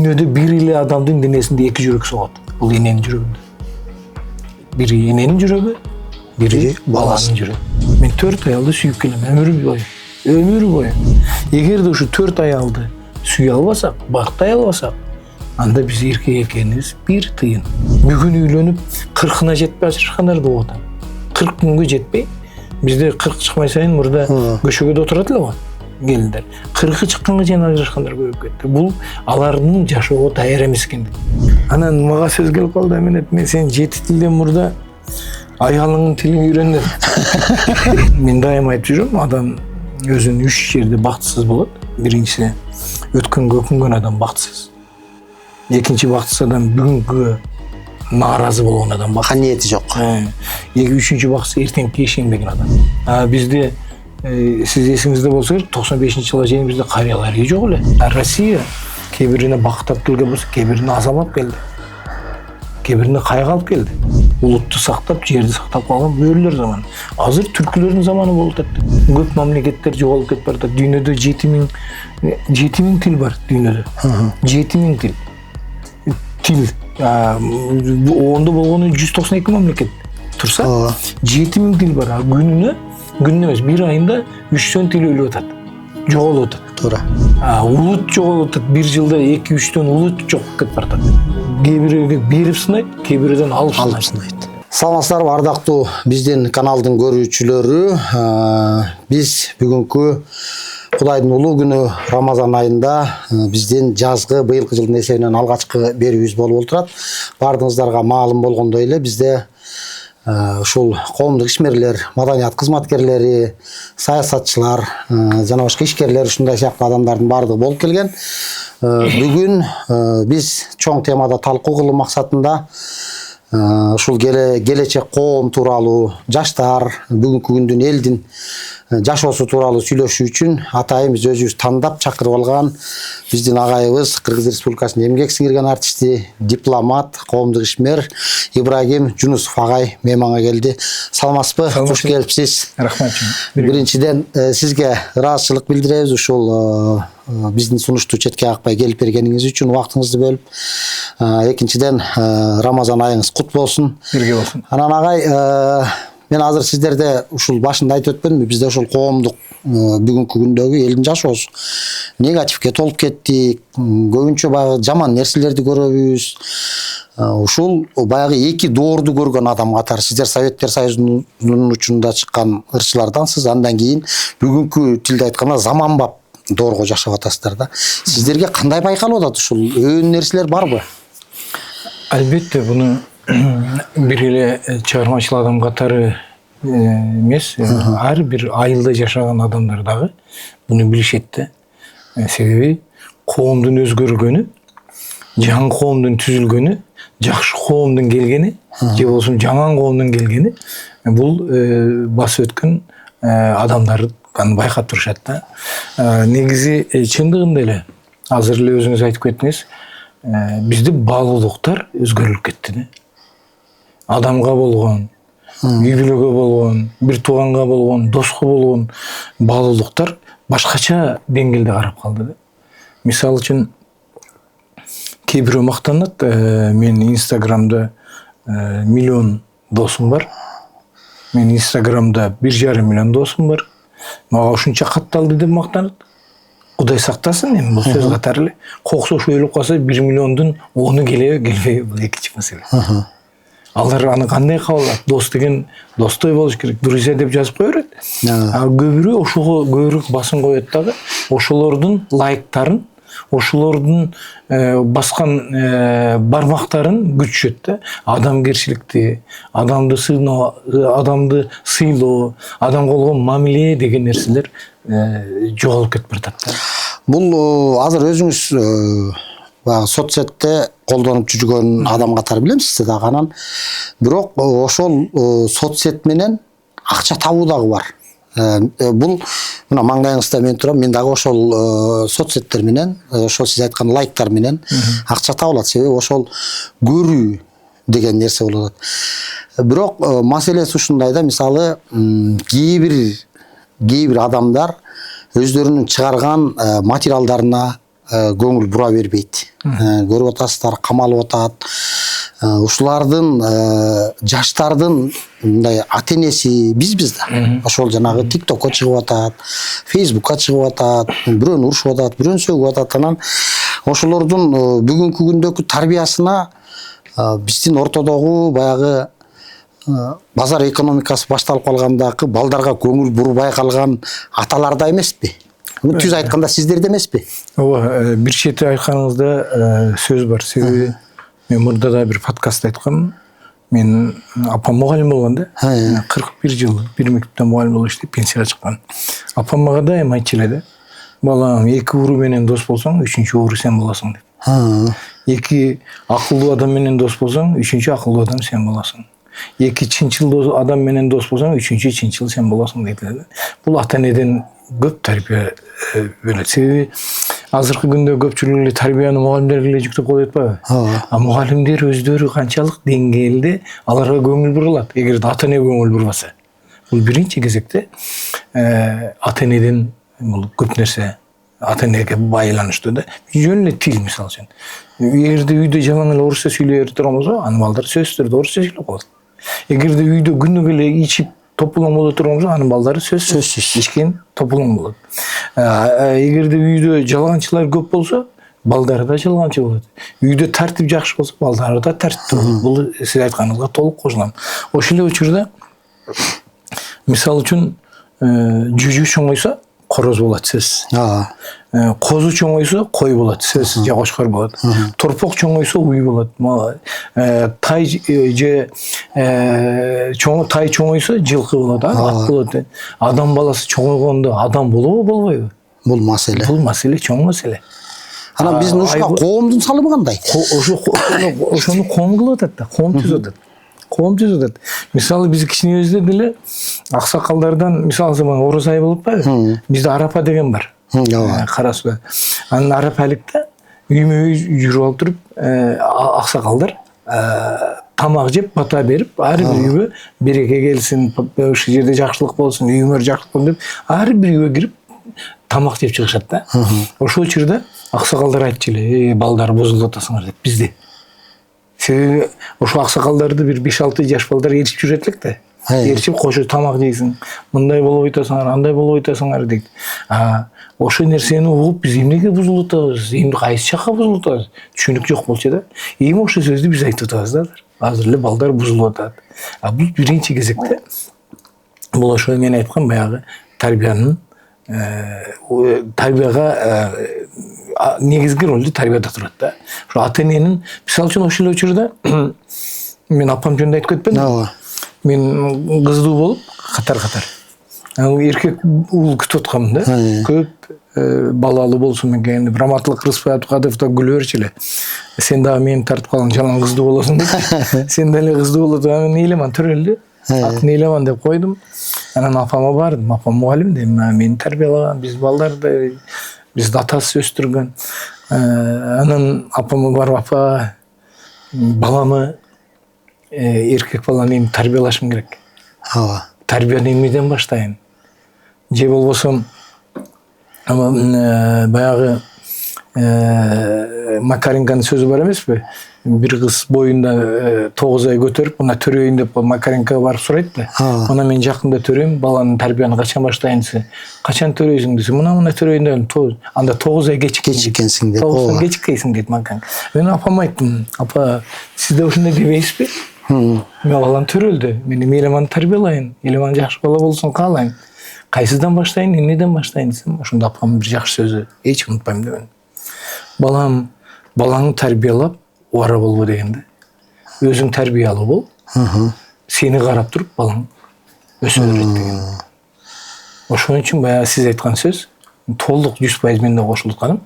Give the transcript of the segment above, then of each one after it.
Дүйнөдө бир эле адамдын денесинде 2 жүрөк согот. Бул эненин жүрөгүндө. Бири эненин жүрөгү, бири баланын жүрөгү. Мен 4 аялды сүйүп келем өмүр бою. Өмүр бою. Эгерде ушу 4 аялды сүйө албасак, бактай албасак, анда биз эркек экенибиз бир тыйын. Бүгүн үйлөнүп 40-на жетпей ажырашкандар да болот. 40 күнгө жетпей, бизде 40 чыкмай сайын мурда көшөгөдө отурат эле го келиндер. 40 чыкканга чейин ажырашкандар көбөйүп кетти. Бул алардын жашоого даяр эмес экендик. Анан мага сөз келип калды, мен сен 7 тилден мурда аялыңдын тилин үйрөн дедим. Мен дайым айтып жүрөм, адам өзүн 3 жерде бактысыз болот. Биринчиси өткөнгө өкүнгөн адам бактысыз. Экинчи бактысыз адам бүгүнкүгө нааразы болгон адам бактысыз. Ниети жок. Үчүнчү бактысыз эртеңки ишенбеген адам. Бизде сиз эсиңизде болсо керек, 95-жылга чейин бизде карыялар жок эле. Россия кээ бирине бактап келген болсо, кээ бирине азап келди. Кээ бирине кайгы алып келди. Улутту сактап, жерди сактап калган бөөлөр заманы. Азыр түркүлөрдүн заманы болуп атат. Көп мамлекеттер жоголуп кетип барат. Дүйнөдө 7000 тил бар дүйнөдө. 7000 тил. Тил. Ондо болгону 192 мамлекет турса, 7000 тил бар. Күнүнө эмес, бир айында 3 тил өлүп атат. Жоголуп атат. Туура. Улут жоголуп атат. Бир жылда 2-3 улут жогуп кетип барат. Кээ бирөөгө берип сынайт, кээ бирөөдөн алып сынайт. Саламатсыздарбы ардактуу биздин каналдын көрүүчүлөрү. Биз бүгүнкү Кудайдын улуу күнү Рамазан айында биздин жазгы быйылкы жылдын эсебинен алгачкы берүүбүз болуп отурат. Бардыгыңыздарга маалым болгондой эле бизде ушул коомдук ишмерлер, маданият кызматкерлери, саясатчылар жана башка ишкерлер ушундай сыяктуу адамдардын баардыгы болуп келген. Бүгүн биз чоң темада талкуу кылуу максатында ушул келечек коом тууралуу, жаштар, бүгүнкү күндүн элдин жашоосу тууралуу сүйлөшүү үчүн атайын биз өзүбүз тандап чакырып алган биздин агайыбыз Кыргыз Республикасынын эмгек сиңирген артисти, дипломат, коомдук ишмер Ибрагим Жунусов агай мейманга келди. Саламатсызбы? Кош келипсиз. Рахмат. Биринчиден сизге ыраазычылык билдиребиз ушул биздин сунушту четке какпай келип бергениңиз үчүн, убактыңызды бөлүп. Экинчиден Рамазан айыңыз кут болсун. Бирге болсун. Анан агай, мен азыр сиздерде ушул башында айтып өтпөдүмбү, бизде ушул коомдук бүгүнкү күндөгү элдин жашоосу негативге толуп кеттик. Көбүнчө баягы жаман нерселерди көрөбүз. Ушул баягы эки доорду көргөн адам катары сиздер Советтер Союзунун учунда чыккан ырчылардансыз. Андан кийин бүгүнкү тилде айтканда заманбап доорго жашап атасыздар да. Сиздерге кандай байкалып атат? Ушул өөн нерселер барбы? Албетте, буну бир эле чыгармачыл адам катары эмес, ар бир айылда жашаган адамдар дагы буну билишет да. Себеби коомдун өзгөргөнү, жаңы коомдун түзүлгөнү, жакшы коомдун келгени, же болбосо жаман коомдун келгени бул басып өткөн адамдар байкап турушат да. Негизи чындыгында эле азыр эле өзүңүз айтып кеттиңиз, бизде баалуулуктар өзгөрүлүп кетти да. Адамга болгон, үй бүлөгө болгон, бир тууганга болгон, доско болгон баалуулуктар башкача деңгээлде карап калды да. Мисалы үчүн кээ бирөө мактанат, мен Инстаграмда миллион досум бар. Мен Инстаграмда 1,5 миллион досум бар. Мага ушунча катталды деп мактанат. Кудай сактасын, эми бул сөз катары эле. Коксош өлүп калса 1 миллиондун 10-у келеби, келбейби, бул экинчи маселе. Алар аны кандай кабыл алат? Дос деген достой болуш керек, друзья деп жазып кое берет. Көбүрөөк ошого көбүрөөк басым коет дагы. Ошолордун лайктарын, ошолордун баскан бармактарын күтүшөт да. Адамгерчиликти, адамды сыйлоо, адамга болгон мамиле деген нерселер жоголуп кетип баратат да. Бул азыр өзүңүз соцсетте колдонуп жүргөн адам катары билем сизди дагы. Анан бирок ошол соцсет менен акча табуу дагы бар. Бул мына маңдайыңызда мен турам, мен дагы ошол соцсеттер менен, ошол сиз айткан лайктар менен акча табылат. Себеби ошол көрүү деген нерсе болуп атат. Бирок маселеси ушундай да, мисалы кээ бир адамдар өздөрүнүн чыгарган материалдарына көңүл бура бербейт. көрүп атасыздар, камалып атат. Ушулардын жаштардын мындай ата-энеси бизбиз да. Ошол жанагы TikTokко чыгып атат, Facebookка чыгып атат, бирөөнү урушуп атат, бирөөнү сөгүп атат. Анан ошолордун бүгүнкү күндөгү тарбиясына биздин ортодогу баягы базар экономикасы башталып калгандагы балдарга көңүл бурбай калган аталар да эмеспи? Түз айтканда сиздерде эмеспи? Ооба, бир чети айтканыңызда сөз бар. Себеби мен мурда да бир подкастта айткам. Мен апам мугалим болгон да. 41 жыл бир мектепте мугалим болуп иштеп пенсияга чыккан. Апам мага дайыма айтчу эле да. Балам, 2 уру менен дос болсоң, 3-чү уру сен болосуң деп. 2 акылдуу адам менен дос болсоң, 3-чү акылдуу адам сен болосуң. 2 чынчыл адам менен дос болсоң, 3-чү чынчыл сен болосуң дейт эле. Бул ата-энеден көп тарбия бөлөт. Себеби азыркы күндө көпчүлүк эле тарбияны мугалимдерге эле жүктөп коюп атпайбы? А мугалимдер өздөрү канчалык деңгээлде аларга көңүл бурулат, эгерде ата-эне көңүл бурбаса. Бул биринчи кезекте ата-энеден бул көп нерсе ата-энеге байланыштуу да. Жөн эле тил мисалы үчүн. Эгерде үйдө жалаң эле орусча сүйлөй турган болсо, анын балдары сөзсүз түрдө орусча сүйлөп калат. Эгерде үйдө күнүгө эле ичип топулоң боло турган болсо, анын балдары сөзсүз ичкен топулоң болот. Эгерде үйдө жалганчылар көп болсо, балдары да жалганчы болот. Үйдө тартип жакшы болсо, балдары да тартиптүү болот. Бул сиз айтканыңызга толук кошулам. Ошол эле учурда мисалы үчүн жүжү чоңойсо, короз болот сөз. Козу чоңойсо кой болот, сөз же кошкор болот. Торпок чоңойсо уй болот. Тай чоңойсо жылкы болот, ат болот. Адам баласы чоңойгондо адам болобу, болбойбу? Бул маселе. Бул маселе чоң маселе. Анан биздин ушуга коомдун салымы кандай? Ошону коом кылып атат да, коом түзүп атат. Коом түзүп атат. Мисалы биз кичинебизде деле аксакалдардан мисалы ороз айы болуп атпайбы? Бизде арапа деген бар. Кара суу. Анын арапалыкта үймө үй жүрүп алып туруп, аксакалдар тамак жеп, бата берип, ар бир үйгө береке келсин, ушул жерде жакшылык болсун, үйүңөр жакшылык болсун деп, ар бир үйгө кирип тамак жеп чыгышат да. Ошол учурда аксакалдар айтчу эле, балдар бузулуп атасыңар деп бизде. Себеби ошол аксакалдарды бир 5-6 жаш балдар ээрчип жүрөт элек да. Ээрчип кошо тамак жейсиң, мындай болуп атасыңар, андай болуп атасыңар дейт. Ошол нерсени угуп биз эмнеге бузулуп атабыз, эмне кайсы жакка бузулуп атабыз? Түшүнүк жок болчу да. Эми ошол сөздү биз айтып атабыз да. Азыр эле балдар бузулуп атат. Бул биринчи кезекте бул ошо мен айткан баягы тарбиянын тарбияга негизги ролду тарбияда турат да. Ошо ата-эненин мисалы үчүн ошол учурда мен апам жөнүндө айтып кетпедимби? Мен кыздуу болуп катар-катар. Эркек уул күтүп аткам да. Көп балалуу болсун экен деп Раматылык Рыспай Абдыкадыров да күлө берчү эле. Сен дагы мени тартып калган жалаң кыздуу болосуң деп. Сен деле кыздуу болот, мен эйлеман төрөлдү. Атын эйлеман деп койдум. Анан апама бардым. Апам мугалим дейм, мени тарбиялаган, биз балдарды бизди атасы өстүргөн. Анан апама барып, апа, баламы эркек баланы эми тарбиялашым керек. Тарбияны эмнеден баштайын? Же болбосо баягы Макаренканын сөзү бар эмеспи? Бир кыз боюнда 9 ай көтөрүп, мына төрөйүн деп Макаренкага барып сурайт да. Мына мен жакында төрөйм, баланын тарбияны качан баштайын десе, качан төрөйсүң десе, мына төрөйүн деп, анда 9 ай кечиккенсиң деп. 9 ай кечиккейсиң дейт Макаренка. Мен апама айттым, апа, сиз да ушундай дебейсизби? Мен балам төрөлдү, мен эйлеман тарбиялайын, эйлеман жакшы бала болсун каалайм. Кайсыдан баштайын, эмнеден баштайын десем, ошондо апамдын бир жакшы сөзү, эч унутпайм деп. Балам, балаңды тарбиялап, убара болбо дегенде. Өзүң тарбиялуу бол, сени карап туруп балаң өсө берет деген. Ошон үчүн баягы сиз айткан сөз толук 100% мен да кошулуп атканым.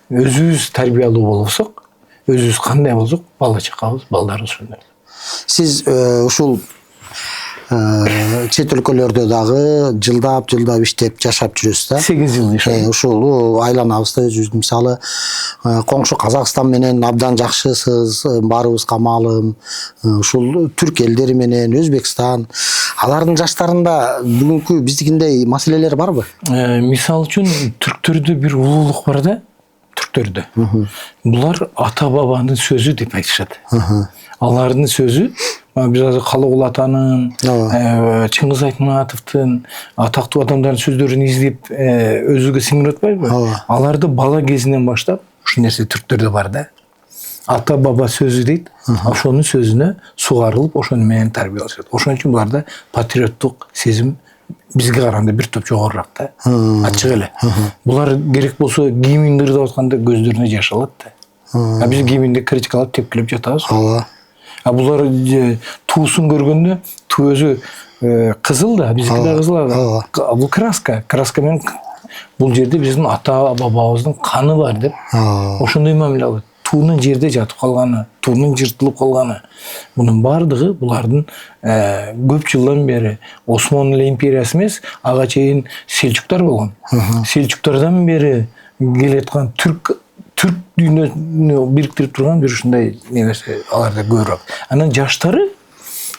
Өзүбүз тарбиялуу болсок, өзүбүз кандай болсок, бала чакабыз, балдарыбыз ошондой. Сиз ушул чет өлкөлөрдө дагы жылдап иштеп жашап жүрөсүз да? 8 жыл жашадым. Ушул айланабызда өзүбүз мисалы коңшу Казакстан менен абдан жакшысыз, баарыбыз камалым. Ушул түрк элдери менен Өзбекстан, алардын жаштарында бүгүнкү биздикиндей маселелер барбы? Мисалы үчүн түрктөрдө бир улуулук бар да. түрктөрдө. Булар ата бабанын сөзү деп айтышат. Алардын сөзү биз азыр Калыгул атанын, Чыңгыз Айтматовдун атактуу адамдардын сөздөрүн издеп өзүгө сиңирип атпайбы? Аларды бала кезинен баштап ушул нерсе түрктөрдө бар да. Ата баба сөзү дейт, ошонун сөзүнө сугарылып, ошону менен тарбиялашат. Ошон үчүн буларда патриоттук сезим бизге караганда бир топ жогорураак да. Ачык эле. Булар керек болсо гимнди ырдап атканда көздөрүнө жаш алат да. Биз гимнди критикалап тепкилеп жатабыз. Булар туусун көргөндө туу өзү кызыл да, биздики да кызыл. Бул краска. Краска менен бул жерде биздин ата бабабыздын каны бар деп ошондой мамиле кылат. Туунун жерде жатып калганы, туунун жыртылып калганы, мунун бардыгы булардын көп жылдан бери Осман империясы эмес, ага чейин селчуктар болгон. Селчуктардан бери келаткан түрк дүйнөнү бириктирип турган бир ушундай нерсе аларда көбүрөөк. Анан жаштары,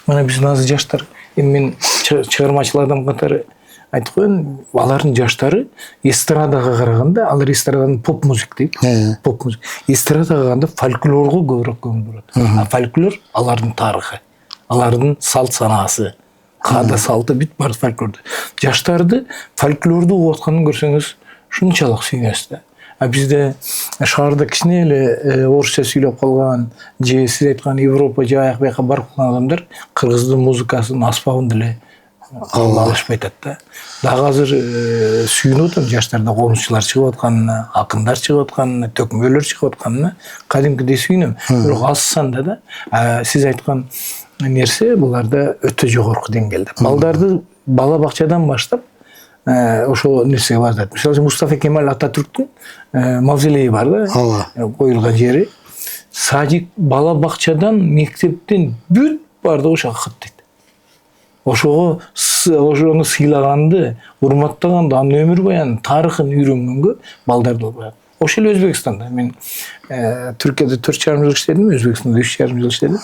мына биздин азыр жаштар, мен чыгармачыл адам катары айтып коеюн, алардын жаштары эстрадага караганда, алар эстраданын поп музык дейт. Поп музык. Эстрадага караганда фольклорго көбүрөөк көңүл бурат. Фольклор алардын тарыхы, алардын салт санаасы, каада салты бүт бар фольклордо. Жаштарды фольклорду угуп атканын көрсөңүз, шунчалык сүйүнөсүз да. Бизде шаарда кичине эле орусча сүйлөп калган, же сиз айткан Европа же аяк бияка барып калган адамдар кыргыздын музыкасын, аспабын деле алышпай атат да. Дагы азыр сүйүнүп атам жаштарда комузчулар чыгып атканына, акындар чыгып атканына, төкмөлөр чыгып атканына кадимкидей сүйүнөм. Бирок аз санда да сиз айткан нерсе буларда өтө жогорку деңгээлде. Балдарды бала бакчадан баштап ошол нерсеге бардат. Мисалы Мустафа Кемал Ататүрктүн мавзолейи бар да, коюлган жери. Садик бала бакчадан, мектептен бүт бардыгы ошого каттайт. Ошону сыйлаганды, урматтаганды, анын өмүр баянын, тарыхын үйрөнгөнгө балдарды алып. Ошол эле Өзбекстанда. Мен Түркияда 4,5 жыл иштедим, Өзбекстанда 3,5 жыл иштедим.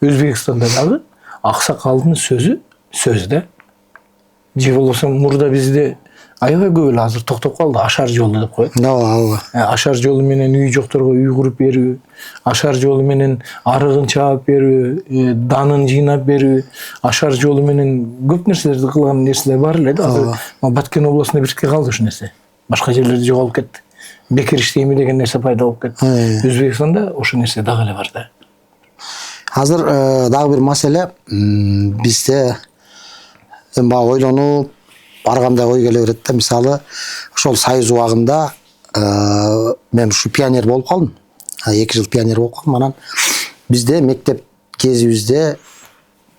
Өзбекстанда дагы аксакалдын сөз да. Же болбосо мурда бизде аябай көп эле азыр токтоп калды, ашар жолу деп коет. Ашар жолу менен үй жокторго үй куруп берүү, ашар жолу менен арыгын чаап берүү, данын жыйнап берүү, ашар жолу менен көп нерселерди кылган нерселер бар эле да. Азыр Баткен областында бирке калды ушул нерсе. Башка жерлерде жоголуп кетти. Бекер иштейми деген нерсе пайда болуп кетти. Өзбекстанда ошол нерсе дагы эле бар да. Азыр дагы бир маселе, бизде баягы ойлонуп барганда ой келе берет да. Мисалы, ошол Союз убагында мен ушу пионер болуп калдым. 2 жыл пионер болуп калдым. Анан бизде мектеп кезибизде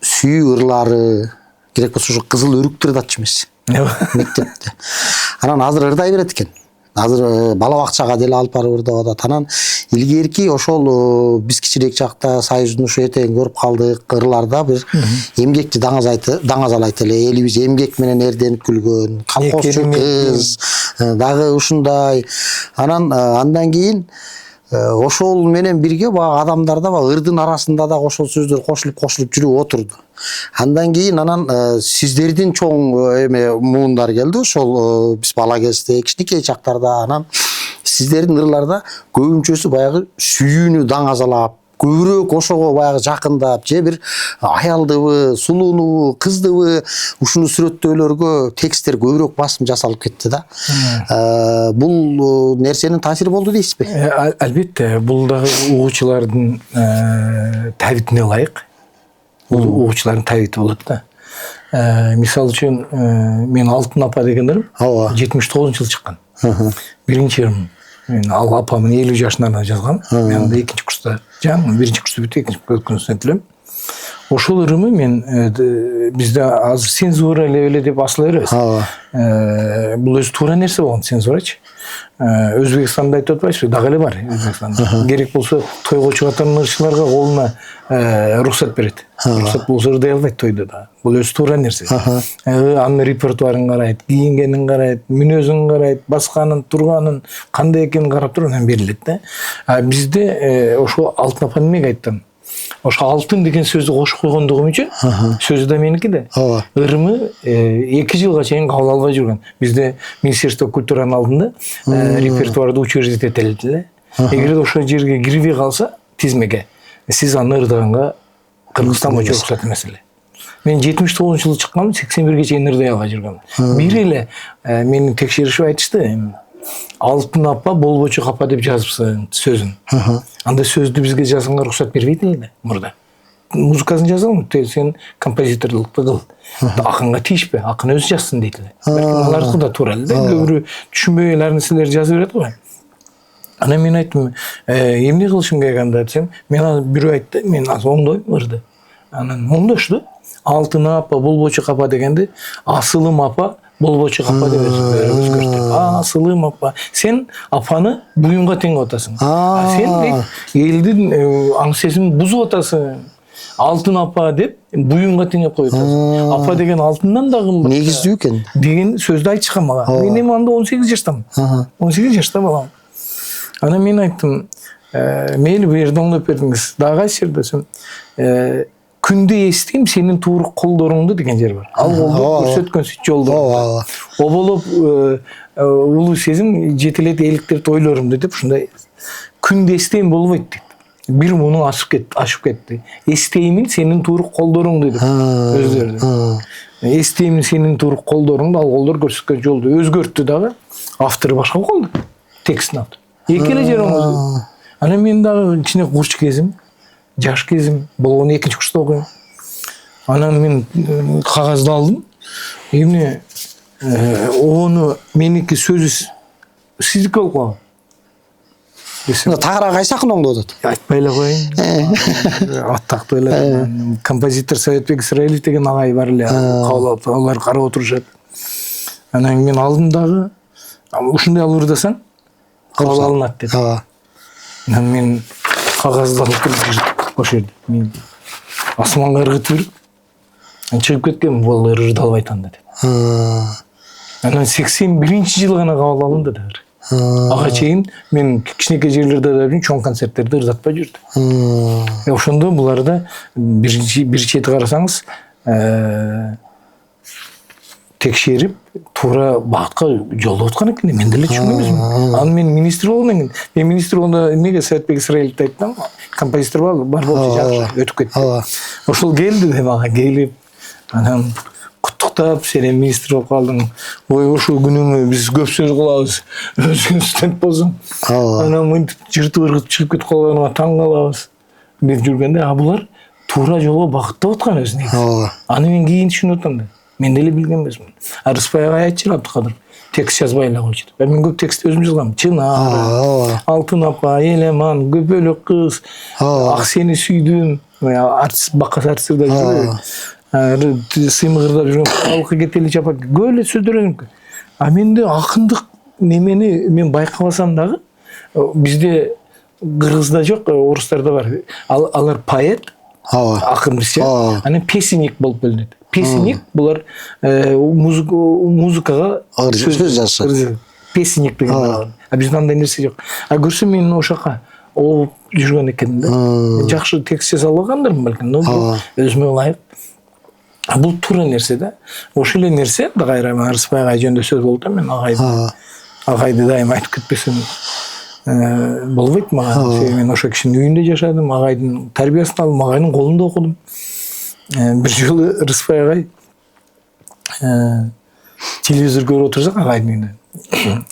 сүйүү ырлары, керек болсо ушу кызыл өрүктүр ырдатчу эмес. Мектепте. Анан азыр ырдай берет экен. Азыр бала бакчага деле алып барып ырдап атат. Анан илгерки ошол биз кичирээк чакта Союздун ушу этегин көрүп калдык ырларда бир эмгекчи даңазалайт эле. Элибиз эмгек менен эрденип күлгөн, колхозчу кыз, дагы ушундай. Андан кийин ошол менен бирге баягы адамдарда ырдын арасында да ошол сөздөр кошулуп жүрүп отурду. Андан кийин сиздердин чоң муундар келди. Ошол биз бала кезде кичинекей чактарда сиздердин ырларда көбүнчөсү баягы сүйүүнү даңазалап, көбүрөөк ошого баягы жакындап, же бир аялдыбы, сулуунубу, кыздыбы ушуну сүрөттөөлөргө тексттер көбүрөөк басым жасалып кетти да. Бул нерсенин таасири болду дейсизби? Албетте, бул дагы угуучулардын табитине ылайык. Бул угуучулардын табити болот да. Мисалы үчүн мен Алтын апа дегендерим 79-жылы чыккан. Биринчи ырым. Мен ал апамын 50 жашынан жазгам. Мен анда 2-нчи курста жаңы 1-нчи курста бүтүп 2-нчи курста өтүлөм. Ошол ырымы мен бизде азыр цензура эле деп асыла беребиз. Бул өзү туура нерсе болгон цензурачы. Өзбекстанда айтып атпайсызбы? Дагы эле бар Өзбекстанда. Керек болсо тойго чыгатын ырчыларга колуна рухсат берет. Рухсат болсо ырдай албайт тойдо да. Бул өзү туура нерсе. Анын репертуарын карайт, кийингенин карайт, мүнөзүн карайт, басканын, турганын, кандай экенин карап туруп анан берилет да. Бизде ошо Алтын апа эмнеге айттым? Ошо алтын деген сөздү кошуп койгондугум үчүн сөзү да меники да. Ооба. Ырымы 2 жылга чейин кабыл албай жүргөн. Бизде Министерство культуранын алдында репертуарды учредить этилди эле. Эгер ошол жерге кирбей калса тизмеге, сиз аны ырдыганга Кыргызстан боюнча уруксат эмес эле. Мен 79-жылы чыккам, 81ге чейин ырдай албай жүргөм. Бир эле мени текшеришип айтышты. Алтын апа болбочу капа деп жазыпсың сөзүн. Анда сөздү бизге жазганга уруксат бербейт эле мурда. Музыкасын жазалым, сен композиторлукту кыл. Акынга тийишпе, акын өзү жазсын дейт эле. Алардыкы да туура эле. Көбүрө түшүнбөй эле нерселер жазып берет го. Ана мен айттым, эмне кылышым керек анда десем, мен бирөө айтты, мен азыр оңдойм ырды. Анан оңдошту. Алтын апа болбочу капа дегенди асылым апа болбочу капа деп өзгөрттү. Асылым апа. Сен апаны буюнга теңеп атасың. Сен элдин аң сезимин бузуп атасың. Алтын апа деп буюнга теңеп коюп атасың. Апа деген алтындан да кымбат. Негиздүү экен. Деген сөздү айтышкан мага. Мен эми анда 18 жаштамын. 18 жашта балам. Ана мен айттым, мейли бу жерде оңдоп бердиңиз. Дагы кайсы жер десем, күндө эстейм сенин туурук колдоруңду деген жер бар. Ал колду көрсөткөн жолдор. О болуп улуу сезим жетелет эликтирет ойлорумду деп ушундай күндө эстейм болбойт дейт. Бир муну ашып кетти. Эстеймин сенин туурук колдоруңду деп өздөрү. Эстеймин сенин туурук колдоруңду, ал колдор көрсөткөн жолду өзгөрттү дагы. Автору башка болду. Текстин автору. Эки эле жер оңдоду. Ана мен дагы кичине курч кезим, жаш кезим болгону 2-курста окуйм. Анан мен кагазды алдым. Эмне ону меники сөзү сиздики болуп калган. Тагыраак кайсы акын оңдоду? Айтпай эле коеюн. Аттактуу эле композитор Советбек Исраилов деген агай бар эле. Алар карап отурушат. Анан мен алдым дагы ушундай алып ырдасаң кабыл алынат деп. Анан мен кагазды алып келип ошол жерде мен асманга ыргытып берип чыгып кеткем, бул ырды албайт анда деп. Анан 81-жылы гана кабыл алынды дагы. Ага чейин мен кичинекей жерлерде да чоң концерттерде ырдатпай жүрдүм. Ошондо буларда бир чети карасаңыз текшерип туура багытка жолдоп аткан экен. Мен деле түшүнбөйм эмесмин. Аны мен министр болгондон кийин, мен министр болгондо эмнеге Советбек Исраиловду айттым, композитор бар болчу жакшы өтүп кетти. Ошол келди деп ага келип, анан куттуктап, сен министр болуп калдың. Ой, ошол күнүңө биз көп сөз кылабыз. Өзүң студент болсоң. Анан мынтип жыртып ыргытып чыгып кетип калганыңа таң калабыз деп жүргөндө, булар туура жолго багыттап аткан өзүн. Аны мен кийин түшүнүп атам да. Мен деле билген эмесмин. Рыспай агай айтчу Абдыкадыр. Текст жазбай эле койчу. Мен көп текст өзүм жазгам. Чынар, Алтын апа, Элеман, Көпөлөк кыз, Ак сени сүйдүм. Артист бакас артистерде жүрөбү. Сыймыгырдап жүргөн халкы кетели чапа. Көп эле сөздөр экен. А менде акындык немени мен байкабасам дагы бизде кыргызда жок, орустарда бар. Алар поэт, акын бизче. Анан песенник болуп бөлүнөт. Песенник булар музыкага сөз жазышат. Песенник деген бар. А бизде андай нерсе жок. А көрсөм мен ошака оп жүргөн экен да. Жакшы текст жаза алгандырмын балким, но өзүмө ылайык. Бул туура нерсе да. Ошол эле нерсе да кайра мен Арыспай агай жөнүндө сөз болду да, мен агайды дайым айтып кетпесем болбойт мага. Мен ошо кишинин үйүндө жашадым, агайдын тарбиясын алдым, агайдын колунда окудум. Бир жолу Рыспай агай телевизор көрүп отурсак агайдын үйүндө.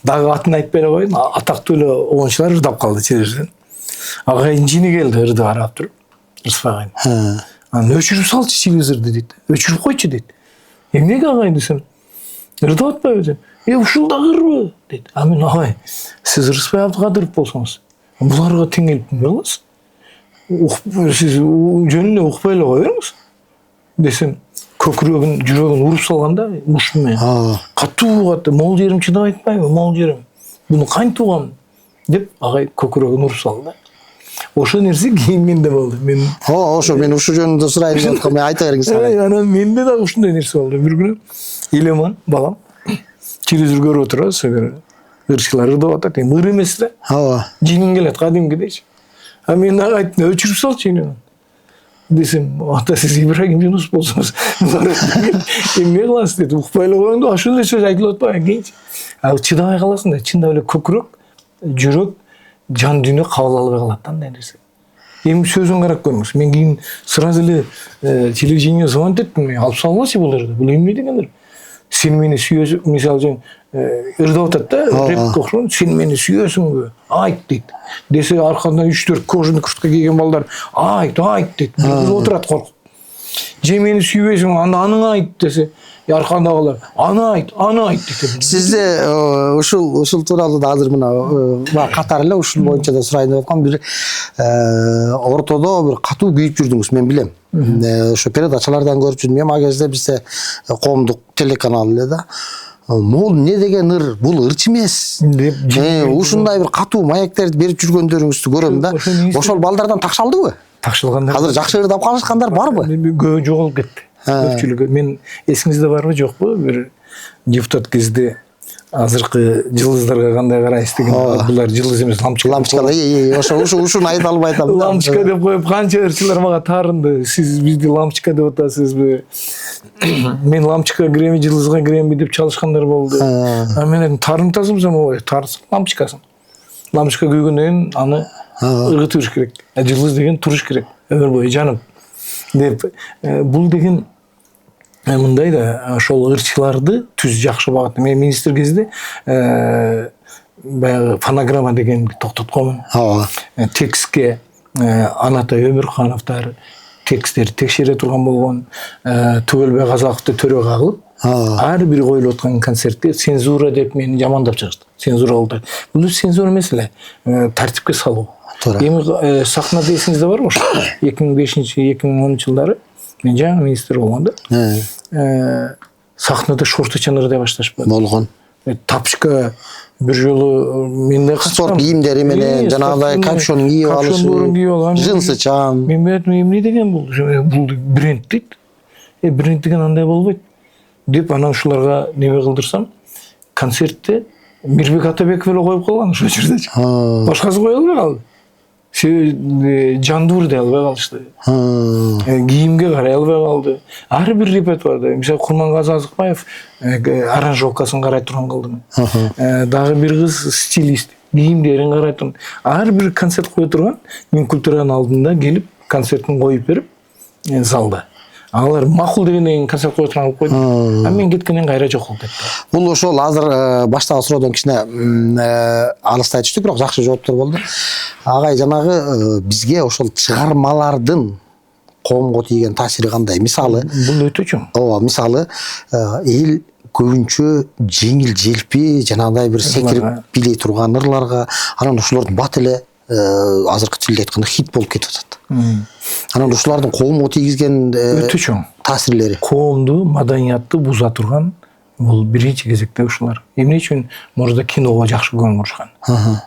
Дагы атын айтпай эле коеюн, атактуу эле оңчулар ырдап калды телевизордон. Агайдын жини келди ырды карап туруп, Рыспай агайдын. Анан өчүрүп салчы телевизорду дейт. Өчүрүп койчу дейт. Эмнеге агай десем, ырдап атпайбы десем. Ушул дагы ырбы дейт. А мен агай, сиз Рыспай Абдыкадыров болсоңуз, буларга тең келип кимге кыласыз? Сиз жөн эле укпай эле кое бериңиз десем, көкүрөгүн, жүрөгүн уруп салганда, ушуну катуу, могул жерим чыдабай атпайбы, могул жерим. Буну кантип угам деп агай көкүрөгүн уруп салды. Ошол нерсе кийин менде болду. Мен ошо мен ушул жөнүндө сурайын деп аткам, айта бериңиз. Анан менде дагы ушундай нерсе болду. Бир күнү Элеман балам телевизор көрүп отурабыз, ырчылар ырдап атат. Ыр эмес да. Жинин келет кадимкидейчи. А мен агайдын өчүрүп салчу Элеман. Desem, ata siz İbrahim Yunus bolsunuz. Emne kılasın dedi. Ukpayla koyunda aşırı söz aytılıp atpayın genç. Al çıdabay kalasın da. Çında öyle kökürök, жүрөк, жан дүйнө кабыл албай калат да андай нерсе. Эми сөзүн карап көрмөңүз. Мен кийин сразу эле телевидение звонить эттим. Алып салгылачы бул жерде. Бул эмне дегендер? Сен мени сүйөсүң, мисалы үчүн ырдап атат да, рэп окшон, сен мени сүйөсүңбү? Айт дейт. Десе аркандан 3-4 кожаный куртка кийген балдар айт дейт. Бир отурат коркуп. Же мени сүйбөйсүң, анда аның айт десе, аркандагылар аны айт дейт. Сизде ушул тууралуу да азыр мына катар эле ушул боюнча да сурайын деп аткам. Бир ортодо бир катуу күйүп жүрдүңүз, мен билем. Ошо передачалардан көрүп жүрдүм. Эми ал кезде бизде коомдук телеканал эле да. Могул не деген ыр, бул ырчы эмес. Ушундай бир катуу маектерди берип жүргөндөрүңүздү көрөм да. Ошол балдардан такшалдыбы? Такшалгандар. Азыр жакшы ырдап калышкандар барбы? Көбү жоголуп кетти. Көпчүлүгү. Мен эсиңизде барбы жокпу? Бир депутат кезде азыркы жылдыздарга кандай карайсыз деген, булар жылдыз эмес, лампочка. Ушуну айта албай атам. Лампочка деп коюп канча ырчылар мага таарынды. Сиз бизди лампочка деп атасызбы? Мен лампочка киремби, жылдызга киремби деп чалышкандар болду. Мен эми таарынтасызбы, ой, таарынсың лампочкасын. Лампочка күйгөндөн кийин аны ыргытыш керек. Жылдыз деген туруш керек. Өмүр бою жанып. Деп бул деген мындай да ошол ырчыларды түз жакшы багытта. Мен министр кезде баягы фонограмма дегенди токтотконмун. Текстке Анатай Өмүрхановдор тексттерди текшере турган болгон. Түгөлбай Казаковду төрөгө кылып, ар бир коюлуп аткан концертте цензура деп мени жамандап чыгышты. Цензура болду. Бул цензура эмес эле, тартипке салуу. Эми сахнада эсиңизде барбы ошо 2005-2010 жылдары мен жаңы министр болгондо сахнада шорточон ырдай башташпы болгон. Тапшка бир жолу менде спорт кийимдери менен жанагындай капшон кийип алышы, жынсы чаң. Мен айтам, эмне деген бул? Бул бренд дейт. Бренд деген андай болбойт деп анан ушуларга неме кылдырсам, концертте Мирбек Атабеков эле коюп калган ошол жердечи. Башкасы кое албай калды. Жандуур дей албай калышты. Кийимге карай албай калды. Ар бир репертуарда, мисалы Курмангазы Азыкбаев аранжировкасын карай турган кылдым. Дагы бир кыз стилист, кийимдерин карай турган. Ар бир концерт кое турган, мен культуранын алдында келип концертин коюп берип залда. Алар макул дегенден концерт кое турган кылып койду. Мен кеткенден кайра жок болуп кетти. Бул ошол азыр баштагы суроодон кичине алыстай түштүк, бирок жакшы жооптор болду. Агай, жанагы бизге ошол чыгармалардын коомго тийген таасири кандай? Мисалы, бул өтө чоң. Ооба, мисалы, эл көбүнчө жеңил желпи, жанагындай бир секирип билей турган ырларга, анан ошолордун бат эле азыркы тилде айтканда хит болуп кетип атат. Анан ушулардын коомго тийгизген өтө чоң таасирлери. Коомду, маданиятты буза турган бул биринчи кезекте ушулар. Эмне үчүн мурда киного жакшы көңүл бурушкан.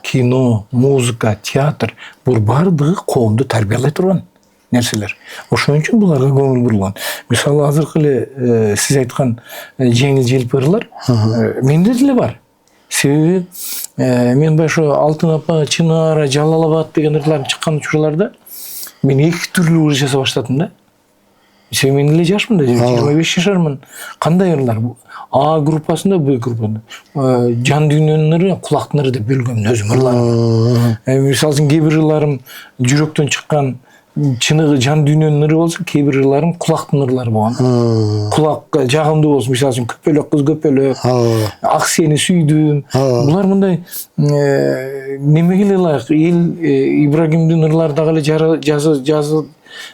Кино, музыка, театр бул бардыгы коомду тарбиялай турган нерселер. Ошон үчүн буларга көңүл бурулган. Мисалы азыркы эле сиз айткан жеңил желпи ырлар менде деле бар. Себеби мен башы Алтын апа, Чынара, Жалалабад деген ырлар чыккан учурларда мен эки түрлүү ыр жасап баштадым да. Мен эле жашмын да, 25 жашармын. Кандай ырлар? А группасында, Б группасында. Жан дүйнөнүн ыры, кулактын ыры деп бөлгөм өзүм ырларым. Мисалы үчүн кээ бир ырларым жүрөктөн чыккан чыныгы жан дүйнөнүн ыры болсо, кээ бир ырларым кулактын ырлары болгон. Кулакка жагымдуу болсун, мисалы үчүн көпөлөк кыз көпөлөк, ак сени сүйдүм. Булар мындай немеге ылайык, эл Ибрагимдин ырлары дагы эле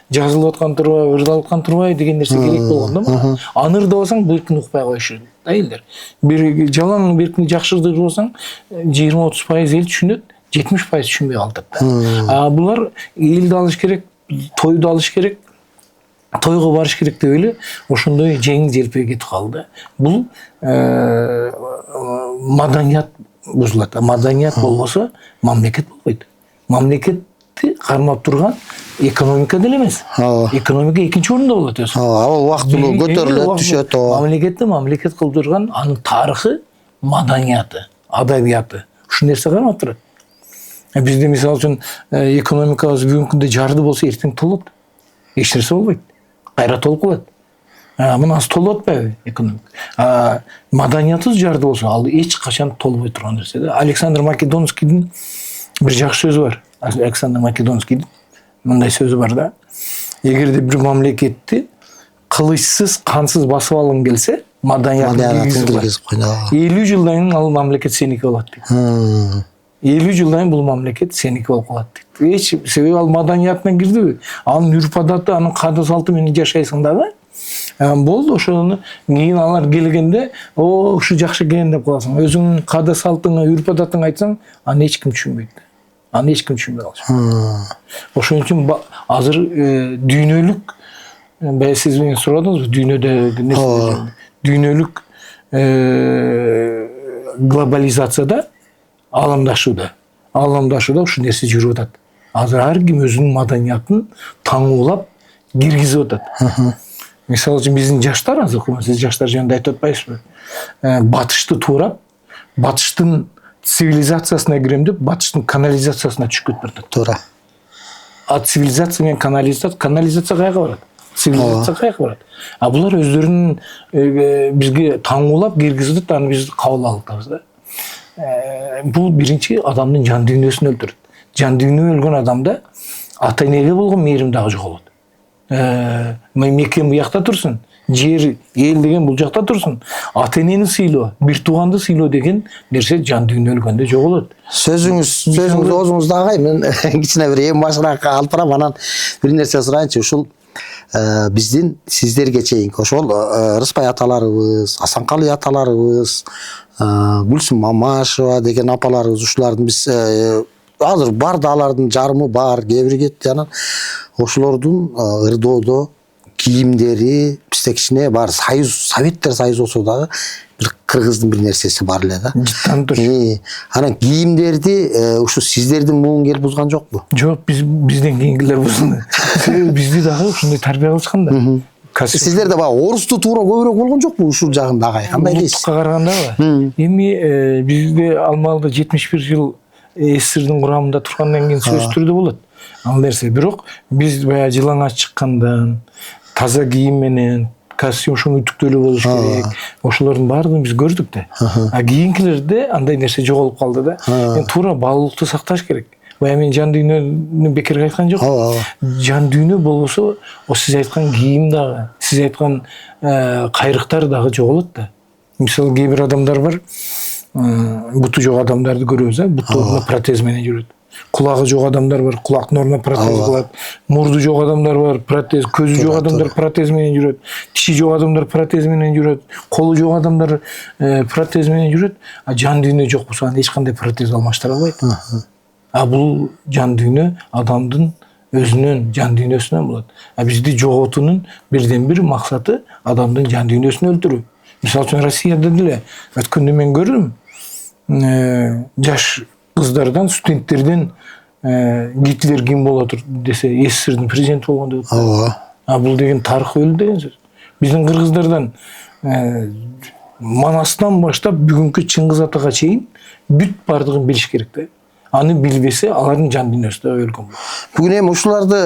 жазылып аткан турбайбы, ырдалып аткан турбайбы деген нерсе керек болгон да. Аны ырдап алсаң биркини укпай коюшу да элдер. Бир жалаң биркини жакшы ырдап алсаң 20-30% эл түшүнөт, 70% түшүнбөй калат да. Булар элди алыш керек, тойду алыш керек, тойго барыш керек деп эле ошондой жеңил желпиге кетип калды. Бул маданият бузулат. Маданият болбосо мамлекет болбойт. Мамлекетти кармап турган экономика деле эмес. Экономика экинчи орунда болот өзү. Ал убактылуу көтөрүлөт, түшөт. Мамлекетти мамлекет кылып турган анын тарыхы, маданияты, адабияты. Ушул нерсе кармап турат. Бизде мисалы үчүн экономикабыз бүгүнкү күндө жарды болсо эртең толот. эч нерсе болбойт. Кайра толуп калат. Мынасы толуп атпайбы экономика. Маданиятыбыз жарды болсо ал эч качан толбой турган нерсе да. Александр Македонскийдин бир жакшы сөзү бар. Александр Македонскийдин мындай сөзү бар да. Эгерде бир мамлекетти кылычсыз, кансыз басып алгың келсе, маданиятын киргизип кой. 50 жылдан кийин ал мамлекет сеники болот дейт. 50 жылдан кийин бул мамлекет сеники болуп калат дейт. Эч себеби ал маданиятына кирдиби? Анын үрп адаты, анын каада салты менен жашайсың дагы. Болду, ошону кийин алар келгенде, ушу жакшы экен деп каласың. Өзүңдүн каада салтыңа, үрп адатыңа айтсаң, аны эч ким түшүнбөйт. Аны эч ким түшүнбөй калат. Ошон үчүн азыр дүйнөлүк, сиз менен сурадыңызбы, дүйнөдө дүйнөлүк глобализацияда, аламдашууда ушул нерсе жүрүп атат. Азыр ар ким өзүнүн маданиятын таңуулап киргизип атат. Мисалы үчүн биздин жаштар азыр, сиз жаштар жөнүндө айтып атпайсызбы? Батышты туурап, батыштын цивилизациясына кирем деп, батыштын канализациясына түшүп кетип баратат. Туура. Цивилизация менен канализация каяка барат? Цивилизация каяка барат? Булар өздөрүнүн бизге таңуулап киргизип атат, аны биз кабыл алып атабыз да. Бул биринчи адамдын жан дүйнөсүн өлтүрөт. Жан дүйнө өлгөн адамда ата энеге болгон мээрим дагы жоголот. Мекем буякта турсун, жер, эл деген бул жакта турсун. Ата энени сыйлоо, бир тууганды сыйлоо деген нерсе жан дүйнө өлгөндө жоголот. Сөзүңүз оозуңузда агай. Мен кичине бир эң башыраак алып барам, анан бир нерсе сурайынчы. Ушул биздин сиздерге чейинки ошол Рыспай аталарыбыз, Асанкалы аталарыбыз, Гүлсүм Мамашева деген апаларыбыз, ушулардын биз азыр бар да, алардын жарымы бар, кээ бири кетти. Анан ошолордун ырдоодо кийимдери бизде кичине бар. Советтер союзу болсо дагы бир кыргыздын бир нерсеси бар эле да. Анан кийимдерди ушу сиздердин муун келип бузган жокпу? Жок, бизден кийинкилер бузду. Бизди дагы ушундай тарбия кылышкан да. Сиздерде баягы орусту туура көбүрөөк болгон жокпу ушул жагында агай? Кандай дейсиз? Улуттукка карагандабы? Эми бизде алмалда 71 жыл СССРдин курамында тургандан кийин сөзсүз түрдө болот. Ал нерсе. Бирок биз баягы жылаңач чыккандан, таза кийим менен, костюм ушуну үтүктөлүү болуш керек. Ошолордун баардыгын биз көрдүк да. Кийинкилерде андай нерсе жоголуп калды да. Туура баалуулукту сакташ керек. Баягы мен жан дүйнөнү бекерге айткан жок. Жан дүйнө болбосо, сиз айткан кийим дагы, сиз айткан кайрыктар дагы жоголот да. Мисалы кээ бир адамдар бар, буту жок адамдарды көрөбүз, буту протез менен жүрөт. Кулагы жок адамдар бар, кулактын ордуна протез кылат. Мурду жок адамдар бар, протез, көзү жок адамдар протез менен жүрөт. Тиши жок адамдар протез менен жүрөт. Колу жок адамдар протез менен жүрөт. Жан дүйнө жок болсо аны эч кандай протез алмаштыра албайт. Бул жан дүйнө адамдын өзүнүн жан дүйнөсүнөн болот. Бизди жоготуунун бирден бир максаты адамдын жан дүйнөсүн өлтүрүү. Мисалы үчүн Россияда деле өткөндө мен көрдүм, жаш кыздардан, студенттерден Гитлер ким болот десе, СССРдин президенти болгон деп атат. Бул деген тарых өлү деген сөз. Биздин кыргыздардан Манастан баштап бүгүнкү Чыңгыз атага чейин бүт бардыгын билиш керек да. Аны билбесе, алардын жан дүйнөсү да өлгөн болот. Бүгүн эми ушуларды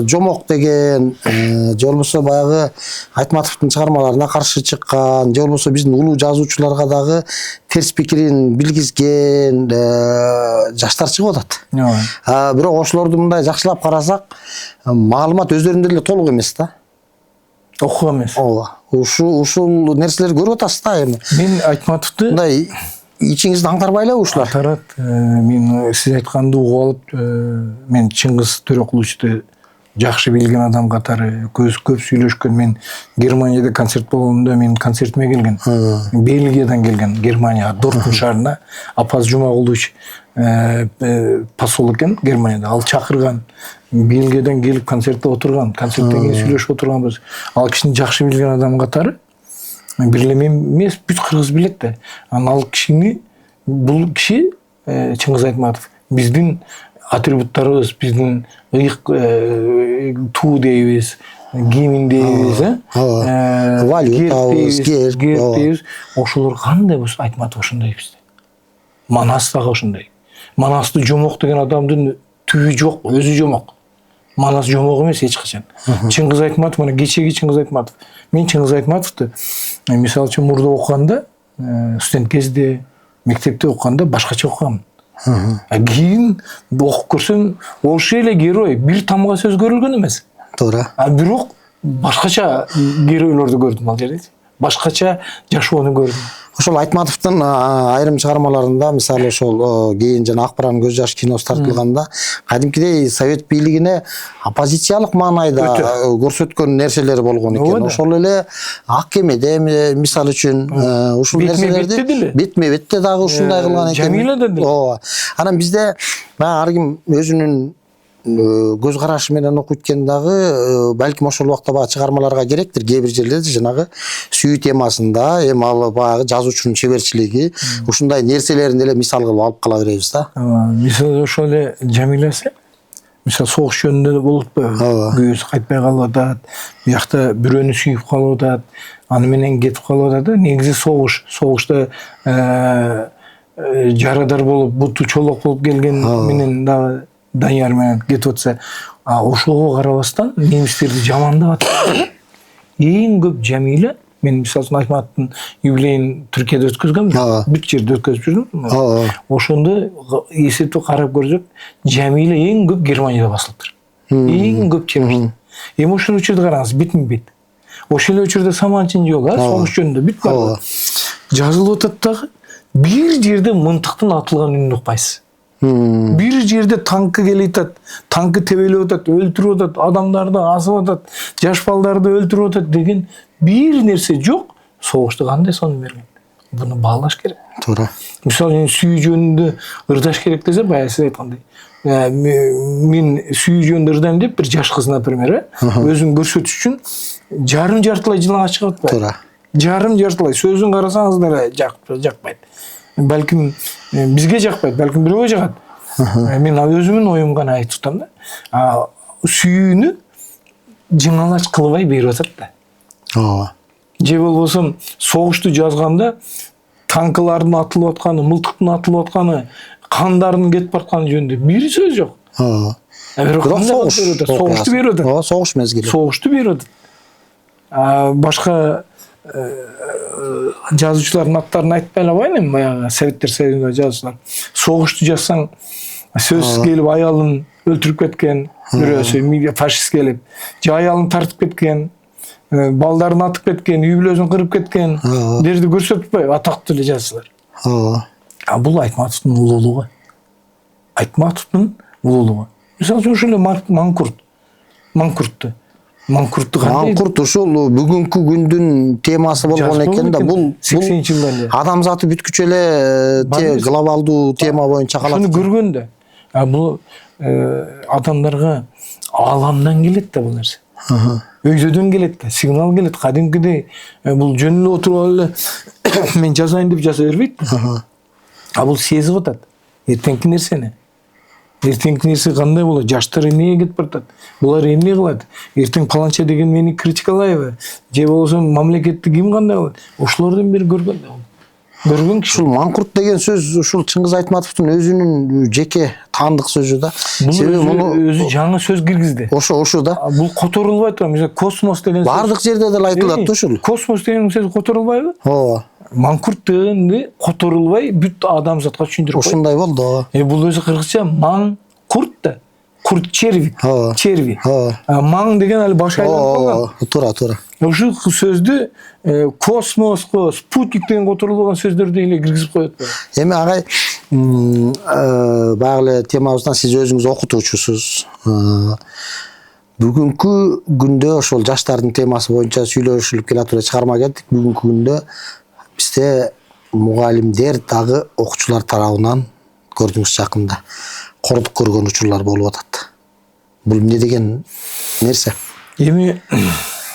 Жомок деген, же болбосо баягы Айтматовдун чыгармаларына каршы чыккан, же болбосо биздин улуу жазуучуларга дагы терс пикирин билгизген жаштар чыгып атат. Бирок ошолорду мындай жакшылап карасак, маалымат өздөрүндө эле толук эмес да. Окуга эмес. Ушул нерселерди көрүп атасыз да эми. Мен Айтматовду мындай ичиңизди аңтарбайлы ушулар. Аңтарат. Мен сиз айтканды угуп алып, мен Чыңгыз Төрөкуловичти жакшы билген адам катары көп сүйлөшкөн. Мен Германияда концерт болгондо менин концертиме келген. Бельгиядан келген, Германия, Дортмунд шаарына. Апаз Жумагулович посол экен Германияда. Ал чакырган. Бельгиядан келип концертте отурган. Концерттен кийин сүйлөшүп отурганбыз. Ал кишини жакшы билген адам катары. Бирле мен эмес, бүт кыргыз билет да. Ал кишини, бул киши Чыңгыз Айтматов биздин атрибуттарыбыз, биздин ыйык туу дейбиз, кийимин дейбиз, валютабыз, герб дейбиз. Ошолор кандай болсо Айтматов ошондой бизде. Манас дагы ошондой. Манасты Жомок деген адамдын түбү жок, өзү жомок. манас жомок эмес эч качан. Чыңгыз Айтматов, мына кечеги Чыңгыз Айтматов. Мен Чыңгыз Айтматовду мисалы үчүн мурда окуганда, студент кезде, мектепте окуганда башкача окугам. Кийин окуп көрсөм, ошол эле герой бир тамга сөз көрүлгөн эмес. Туура. Бирок башкача геройлорду көрдүм ал жерде. Башкача жашоону көрдүм. Ошол Айтматовдун айрым чыгармаларында, мисалы ошол кийин жана Ак Баран көз жаш киносу тартылганда, кадимкидей совет бийлигине оппозициялык маанайда көрсөткөн нерселер болгон экен. Ошол эле Ак кемеде мисалы үчүн ушул нерселерди бетме бетте дагы ушундай кылган экен. Жамила да деле. Ооба. Анан бизде ар ким өзүнүн көз карашы менен окуйт экен дагы, балким ошол убакта баягы чыгармаларга керектир. Кээ бир жерлерде жанагы сүйүү темасында эми ал баягы жазуучунун чеберчилиги ушундай нерселерин эле мисал кылып алып кала беребиз да. Мисалы ошол эле Жамиласы, мисалы согуш жөнүндө болуп атпайбы? Күйөөсү кайтпай калып атат, биякта бирөөнү сүйүп калып атат, аны менен кетип калып атат да. Негизи согушта жарадар болуп, буту чолок болуп келген менен дагы Данияр менен кетип атса, ошого карабастан немистерди жамандап атат. Эң көп Жамила, мен мисалы үчүн Айтматовдун юбилейин Түркияда өткөзгөм, бүт жерде өткөзүп жүрдүм. Ошондо эсептеп карап көрсөк, Жамила эң көп Германияда басылыптыр. Эң көп чебер. Эми ошол учурду караңыз, битми-бит. Ошол эле учурда Саманчын жолу, согуш жөнүндө бүт бар. Жазылып атат дагы, бир жерде мынтыктын атылган үнүн укпайсыз. Бир жерде танкы келип атат, танкы тебелеп атат, өлтүрүп атат, адамдарды асып атат, жаш балдарды өлтүрүп атат деген бир нерсе жок. Согушту кандай сонун берген? Буну баалаш керек. Туура. Мисалы сүйүү жөнүндө ырдаш керек десе, баягы сиз айткандай. Мен сүйүү жөнүндө ырдайм деп бир жаш кыз, например, өзүн көрсөтүш үчүн жарым-жартылай жылаңа чыгып атпайбы? Туура. Жарым-жартылай сөзүн карасаңыздар жакпайт. Балким бизге жакпайт, балким бирөөгө жагат. Мен өзүмдүн оюмду гана айтып атам да. Сүйүүнү жыңалач кылбай берип атат да. Ооба. Же болбосо согушту жазганда танкылардын атылып атканы, мылтыктын атылып атканы, кандардын кетип баратканы жөнүндө бир сөз жок. Ооба. Бирок согушту берип атат. Ооба, согуш мезгили. Согушту берип атат. Башка жазуучулардын аттарын айтпай эле коеюн, эми баягы Советтер Союзунда жазуучулар. Согушту жазсаң, сөзсүз келип аялын өлтүрүп кеткен, бирөөсү фашист келип, же аялын тартып кеткен, балдарын атып кеткен, үй бүлөсүн кырып кеткен, дерди көрсөтүп атпайбы атактуу эле жазуучулар. Бул Айтматовдун улуулугу. Айтматовдун улуулугу. Мисалы үчүн ошол эле Манкурт ушул бүгүнкү күндүн темасы болгон экен да. Бул 80-жылдарда адамзаты бүткүчө эле глобалдуу тема боюнча калат. Ошону көргөн да. Бул адамдарга ааламдан келет да бул нерсе. Өйдөдөн келет да, сигнал келет. Кадимкидей бул жөн эле отуруп эле мен жазайын деп жаза бербейт. Бул сезип атат эртеңки нерсени. Эртеңки нерсе кандай болот? Жаштар эмнеге кетип баратат? Булар эмне кылат? Эртең паланча деген мени критикалайбы? Же болбосо мамлекетти ким кандай кылат? Ошолордон бери көргөн да. Көргөн киши. Ушул манкурт деген сөз ушул Чыңгыз Айтматовдун өзүнүн жеке таандык сөзү да. Себеби муну өзү жаңы сөз киргизди. Ошо да. Бул которулбай турат. Мисалы космос деген сөз. Бардык жерде деле айтылат да ушул. Космос деген сөз которулбайбы? Ооба. Манкурт дегенди которулбай бүт адамзатка түшүндүрүп койду. Ушундай болду. Бул өзү кыргызча маңкурт да. Курт черви. Черви. Маң деген али баш айланып калган. Туура. Ушул сөздү космоско, спутник деген которулган сөздөрдү эле киргизип коет. Эми агай баягы эле темабыздан сиз өзүңүз окутуучусуз. Бүгүнкү күндө ошол жаштардын темасы боюнча сүйлөшүлүп келатыр чыгарма келдик. Бүгүнкү күндө бизде мугалимдер дагы окуучулар тарабынан көрдүңүз жакында кордук көргөн учурлар болуп атат. Бул эмне деген нерсе? Эми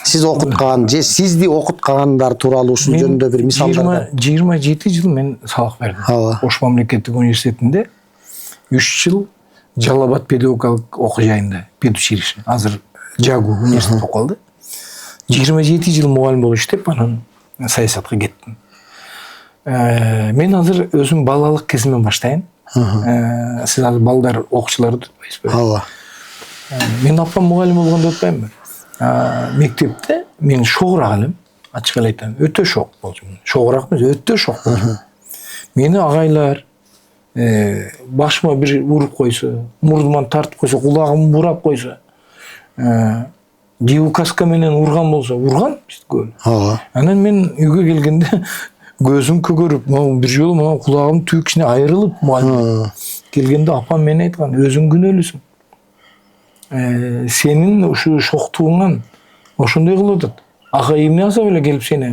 сиз окуткан же сизди окуткандар тууралуу ушул жөнүндө бир мисалдар. 27 жыл мен сабак бердим. Ош мамлекеттик университетинде 3 жыл Жалал Абад педагогикалык окуу жайында, педучилище. Азыр Жагу университет окуп калды. 27 жыл мугалим болуп иштеп, анан саясатка кеттим. Мен азыр өзүм балалык кезимден баштайын. Сиз азыр балдар окуучуларды tutпайсызбы? Ооба. Мен апам мұғалім болғанда өтпеймін. Мектепте мен шоғырақ элем, ачык эле айтам, өтө шок болчумун. Шоғырақ эмес, өтө шок болчумун. Мени агайлар башыма бир уруп койсо, мурдуман тартып койсо, кулагымды бурап койсо, же указка менен урган болсо, урган көп. Анан мен үйгө келгенде көзүм көгөрүп, бир жолу мына кулагым түйүк кичине айрылып, келгенде апам мен айткан, өзүң күнөөлүсүң. Сенин ушу шоктугуңан ошондой кылып атат. Ага эмне алса эле келип сени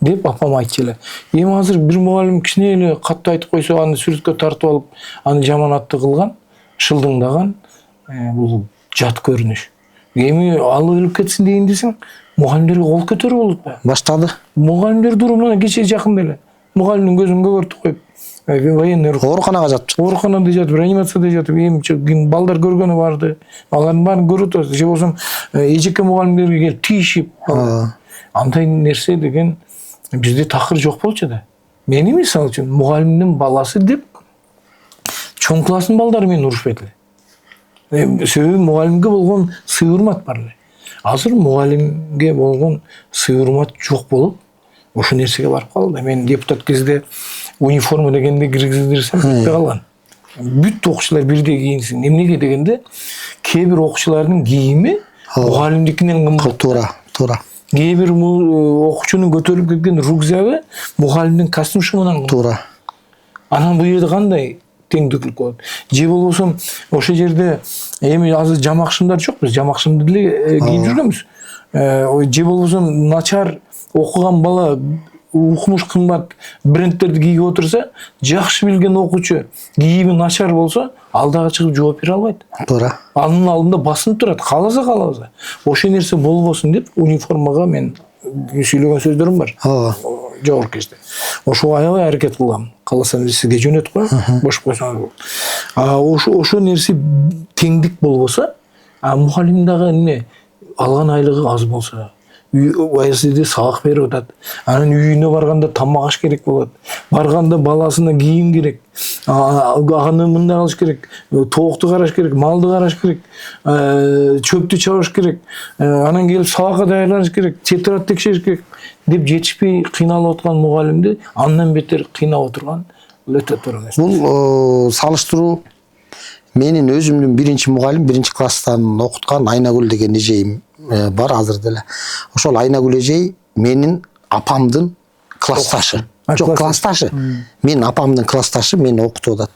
деп апам айтчу эле. Эми азыр бир мугалим кичине эле катты айтып койсо, аны сүрөткө тартып алып, аны жаман атты кылган, шылдыңдаган, бул жат көрүнүш. Эми ал өлүп кетсин дейин десең, мугалимдерге кол көтөрүү болот да. Баштады. Мугалимдер турумуна кече жакында эле мугалимдин көзүн көгөртүп коюп, военный ооруканага жатып, ооруканада жатып, реанимацияда жатып, эми балдар көргөнү барды. Алардын баарын көрүп атат. Же болсом эжеке мугалимдерге келип тийишип, андай нерсе деген бизде такыр жок болчу да. Мени мисалы үчүн мугалимдин баласы деп чоң класстын балдары мени урушпайт эле. Себеби мугалимге болгон сый-урмат бар эле. Азыр мугалимге болгон сый-урмат жок болуп, ошол нерсеге барып калды. Мен депутат кезде униформа дегенде киргиздирсем кетпей калган. Бүт окуучулар бирдей кийинсин. Эмнеге дегенде, кээ бир окуучулардын кийими мугалимдикинен кымбат. Туура. Кээ бир окуучунун көтөрүлүп кеткен рюкзагы мугалимдин костюмшумунан. Туура. Анан бул жерде кандай теңдүүлүк болот? Же болбосо ошол жерде эми азыр жамакшымдар жок, биз жамакшымды деле кийип жүргөнбүз. Же болбосо начар окуган бала укмуш кымбат брендтерди кийип отурса, жакшы билген окуучу кийими начар болсо, ал дагы чыгып жооп бере албайт. Туура. Анын алдында басынып турат, кааласа. Ошол нерсе болбосун деп униформага мен сүйлөгөн сөздөрүм бар. Жогорку кечте. Ошого аябай аракет кылгам. Кааласам сизге жөнөтүп коем, бош койсоңуз болот. Ошол нерсе теңдик болбосо, мугалим дагы эмне алган айлыгы аз болсо, УАСД сабак берип атат. Анын үйүнө барганда тамак аш керек болот. Барганда баласына кийим керек. Аны мындай кылыш керек. Тоокту караш керек, малды караш керек. Чөптү чабыш керек. Анан келип сабакка даярданыш керек. Тетрадь текшериш керек деп жетишпей кыйналып аткан мугалимди андан бетер кыйнап отурган өтө туура эмес. Бул салыштыруу менин өзүмдүн биринчи мугалим, биринчи класстан окуткан Айнагүл деген эжейим бар азыр деле. Ошол Айнагүл эжей менин апамдын классташы. Жок, классташы. Менин апамдын классташы, мени окутуп атат.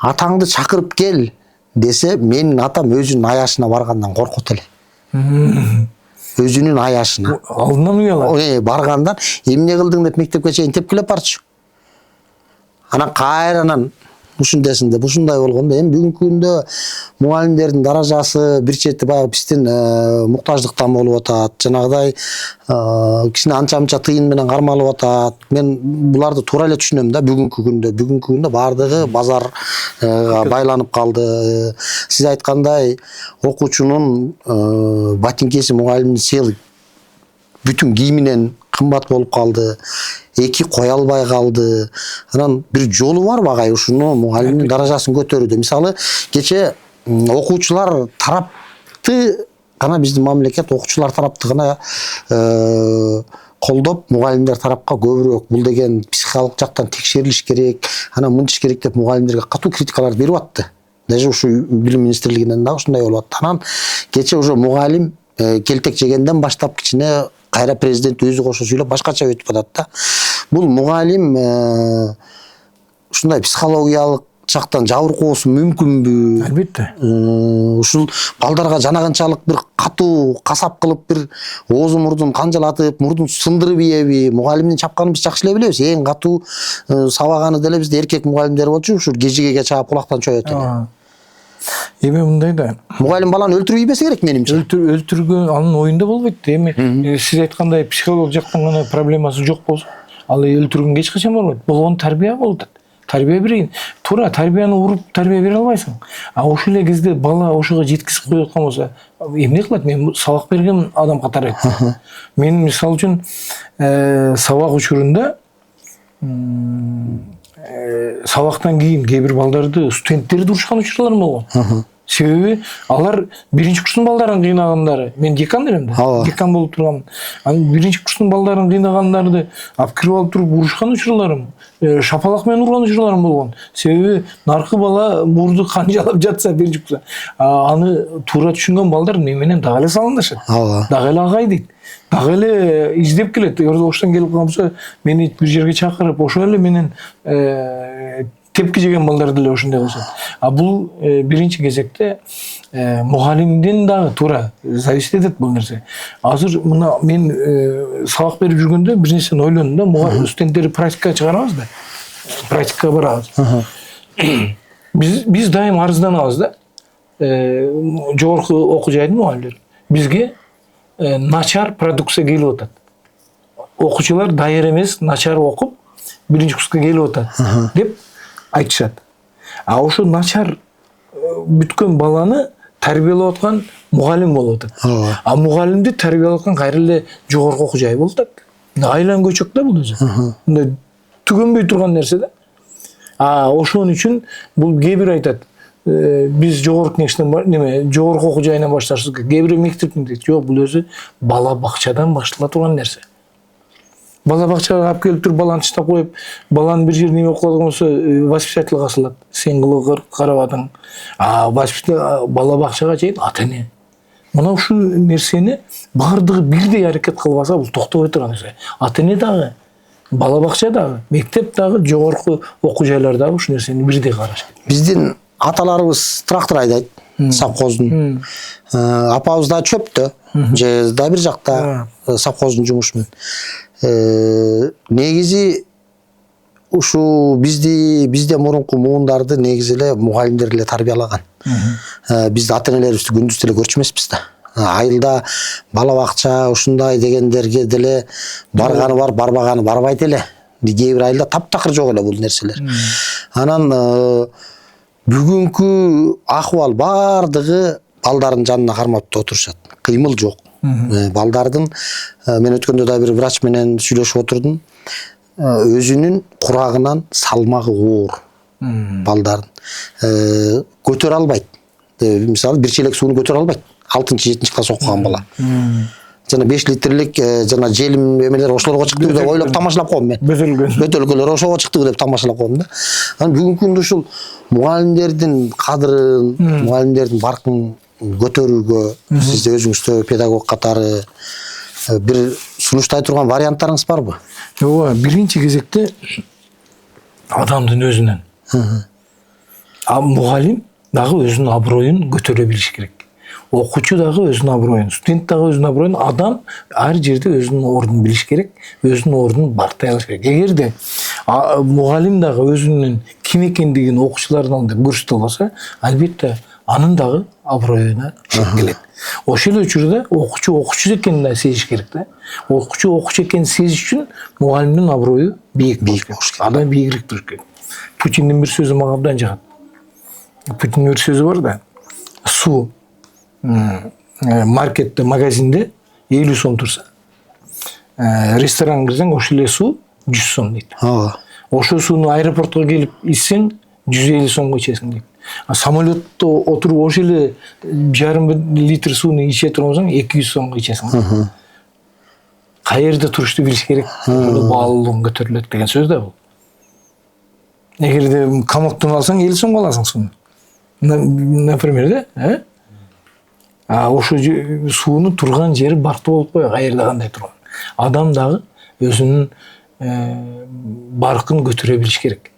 Атаңды чакырып кел десе, менин атам өзүнүн аяшына баргандан коркот эле. Өзүнүн аяшына. Алдынан уялат. Баргандан эмне кылдың деп мектепке чейин тепкилеп барчу. Анан кайрадан ушундайсың деп ушундай болгондо эми бүгүнкү күндө мугалимдердин даражасы бир чети баягы биздин муктаждыктан болуп атат. Жанагыдай кичине анча-мынча тыйын менен кармалып атат. Мен буларды туура эле түшүнөм да бүгүнкү күндө бардыгы базар байланып калды. Сиз айткандай окуучунун ботинкеси мугалимдин сел бүтүн кийиминен кымбат болуп калды. Эки кое албай калды. Анан бир жолу бар багай ушуну мугалимдин даражасын көтөрүүдө. Мисалы, кече окуучулар тарапты гана биздин мамлекет окуучулар тарапты гана колдоп, мугалимдер тарапка көбүрөөк бул деген психологик жактан текшерилиш керек, анан мынтиш керек деп мугалимдерге катуу критикалар берип атты. Даже ушу билим министрлигинен дагы ушундай болуп атты. Анан кече уже мугалим келтек жегенден баштап кичине кайра президент өзү кошо сүйлөп башкача өтүп атат да. Бул мугалим ушундай психологиялык жактан жабыркоо болушу мүмкүнбү? Албетте. Ушул балдарга жанагынчалык бир катуу касап кылып бир оозу мурдун канжалатып, мурдун сындырып ийеби? Мугалимдин чапканын биз жакшы эле билебиз. Эң катуу сабаганы деле бизде эркек мугалимдер болчу, ушул кежигеге чаап кулактан чоет эле. Эми мындай да. Мугалим баланы өлтүрүп ийбесе керек менимче. Өлтүргөн анын оюнда болбойт. Эми сиз айткандай психологик жактан гана проблемасы жок болсо, ал өлтүргөнгө эч качан болбойт. Болгон тарбия болуп атат. Тарбия берейин. Туура, тарбияны уруп тарбия бере албайсың. Ошол эле кезде бала ошого жеткизип коюп аткан болсо, эмне кылат? Мен сабак берген адам катары айттым. Мен мисалы үчүн сабак учурунда сабактан кийин кээ бир балдарды студенттерди урушкан учурларым болгон. Себеби алар биринчи курстун балдарын кыйнагандары. Мен декан берем да. Ооба. Декан болуп тургам. Анын биринчи курстун балдарын кыйнагандарды алып кирип алып туруп урушкан учурларым, шапалак менен урган учурларым болгон. Себеби наркы бала мурду канжалап жатса биринчи курста, аны туура түшүнгөн балдар мен менен дагы эле саламдашат. Ооба. Дагы эле агай дейт. Дагы эле издеп келет. Эгер оштон келип калган болсо, мени бир жерге чакырып, ошо эле менен тепки жеген балдар деле ошондой болушат. А бул биринчи кезекте мугалимдин дагы туура зависит этет бул нерсе. Азыр мына мен сабак берип жүргөндө бир нерсени ойлондум да, студенттерди практикага чыгарабыз да. Практикага барабыз. Биз дайым арызданабыз да. Жогорку окуу жайдын мугалимдери бизге начар продукция келип атат. Окуучулар даяр эмес, начар окуп, биринчи курска келип атат деп айтышат. А ошо начар бүткөн баланы тарбиялап аткан мугалим болуп атат. А мугалимди тарбиялап аткан кайра эле жогорку окуу жай болуп атат. Айлан көчөк да бул өзү. Мындай түгөнбөй турган нерсе да. Ошон үчүн бул кээ бир айтат. Биз жогорку неме жогорку окуу жайынан башташыбыз керек. Кээ бирөө мектептен дейт. Жок, бул өзү бала бакчадан баштала турган нерсе. Бала бакчага алып келип туруп баланы таштап коюп, баланы бир жерде неме кылып болсо, воспитательга асылат. Сен кылып карабадың. Бала бакчага чейин ата-эне. Мына ушул нерсени бардыгы бирдей аракет кылбаса, бул токтобой турган нерсе. Ата-эне дагы, бала бакча дагы, мектеп дагы, жогорку окуу жайлар дагы ушул нерсени бирдей караш керек. Биздин аталарыбыз трактор айдайт, совхоздун. Апабыз да чөптө, же да бир жакта совхоздун жумушу менен. Негизи ушу бизде мурунку муундарды негизи эле мугалимдер эле тарбиялаган. Биз ата-энелерибизди күндүз деле көрчү эмеспиз да. Айылда бала бакча ушундай дегендерге деле барганы бар, барбаганы барбайт эле. Кээ бир айылда таптакыр жок эле бул нерселер. Анан бүгүнкү акыбал бардыгы балдардын жанына кармап отурушат. Кыймыл жок. Балдардын мен өткөндө да бир врач менен сүйлөшүп отурдум. Өзүнүн курагынан салмагы оор балдардын. Көтөрө албайт. Мисалы бир челек сууну көтөрө албайт. 6-7 класс окуган бала. Жана 5 литрлик жана желим эмелер ошолорго чыктыбы деп ойлоп тамашалап койдум мен. Бөтөлкөлөр ошого чыктыбы деп тамашалап койдум да. Анан бүгүнкү күндө ушул мугалимдердин кадырын, мугалимдердин баркын көтөрүүгө сиз өзүңүздө педагог катары бир сунуштай турган варианттарыңыз барбы? Ооба, биринчи кезекте адамдын өзүнөн. Мугалим дагы өзүнүн аброюн көтөрө билиш керек. Окуучу дагы өзүнүн аброюн, студент дагы өзүнүн аброюн, адам ар жерде өзүнүн ордун билиш керек, өзүнүн ордун барктай алыш керек. Эгерде мугалим дагы өзүнүн ким экендигин окуучулардын алдында көрсөтө албаса, албетте анын дагы аброюна шек келет. Ошол эле учурда окуучу экенин да сезиш керек да. Окуучу экенин сезиш үчүн мугалимдин аброю бийик болуш керек. Адам бийигирээк туруш керек. Путиндин бир сөзү мага абдан жагат. Путиндин бир сөзү бар да. Суу маркетте, магазинде 50 сом турса, ресторанга кирсең ошол эле суу 100 сом дейт. Ошол сууну аэропортко келип ичсең 150 сомго ичесиң дейт. Самолетто отуруп ошол эле 1,5 литр сууну иче турсаң 200 сомго ичесиң. Каерде турушты билиш керек, баалуулугун көтөрүлөт деген сөз да бул. Эгерде камактан алсаң 50 сомго аласың сууну. Например, да? Ошо сууну турган жери бактуу болуп коёк, каерде кандай турган. Адам дагы өзүнүн баркын көтөрө билиш керек.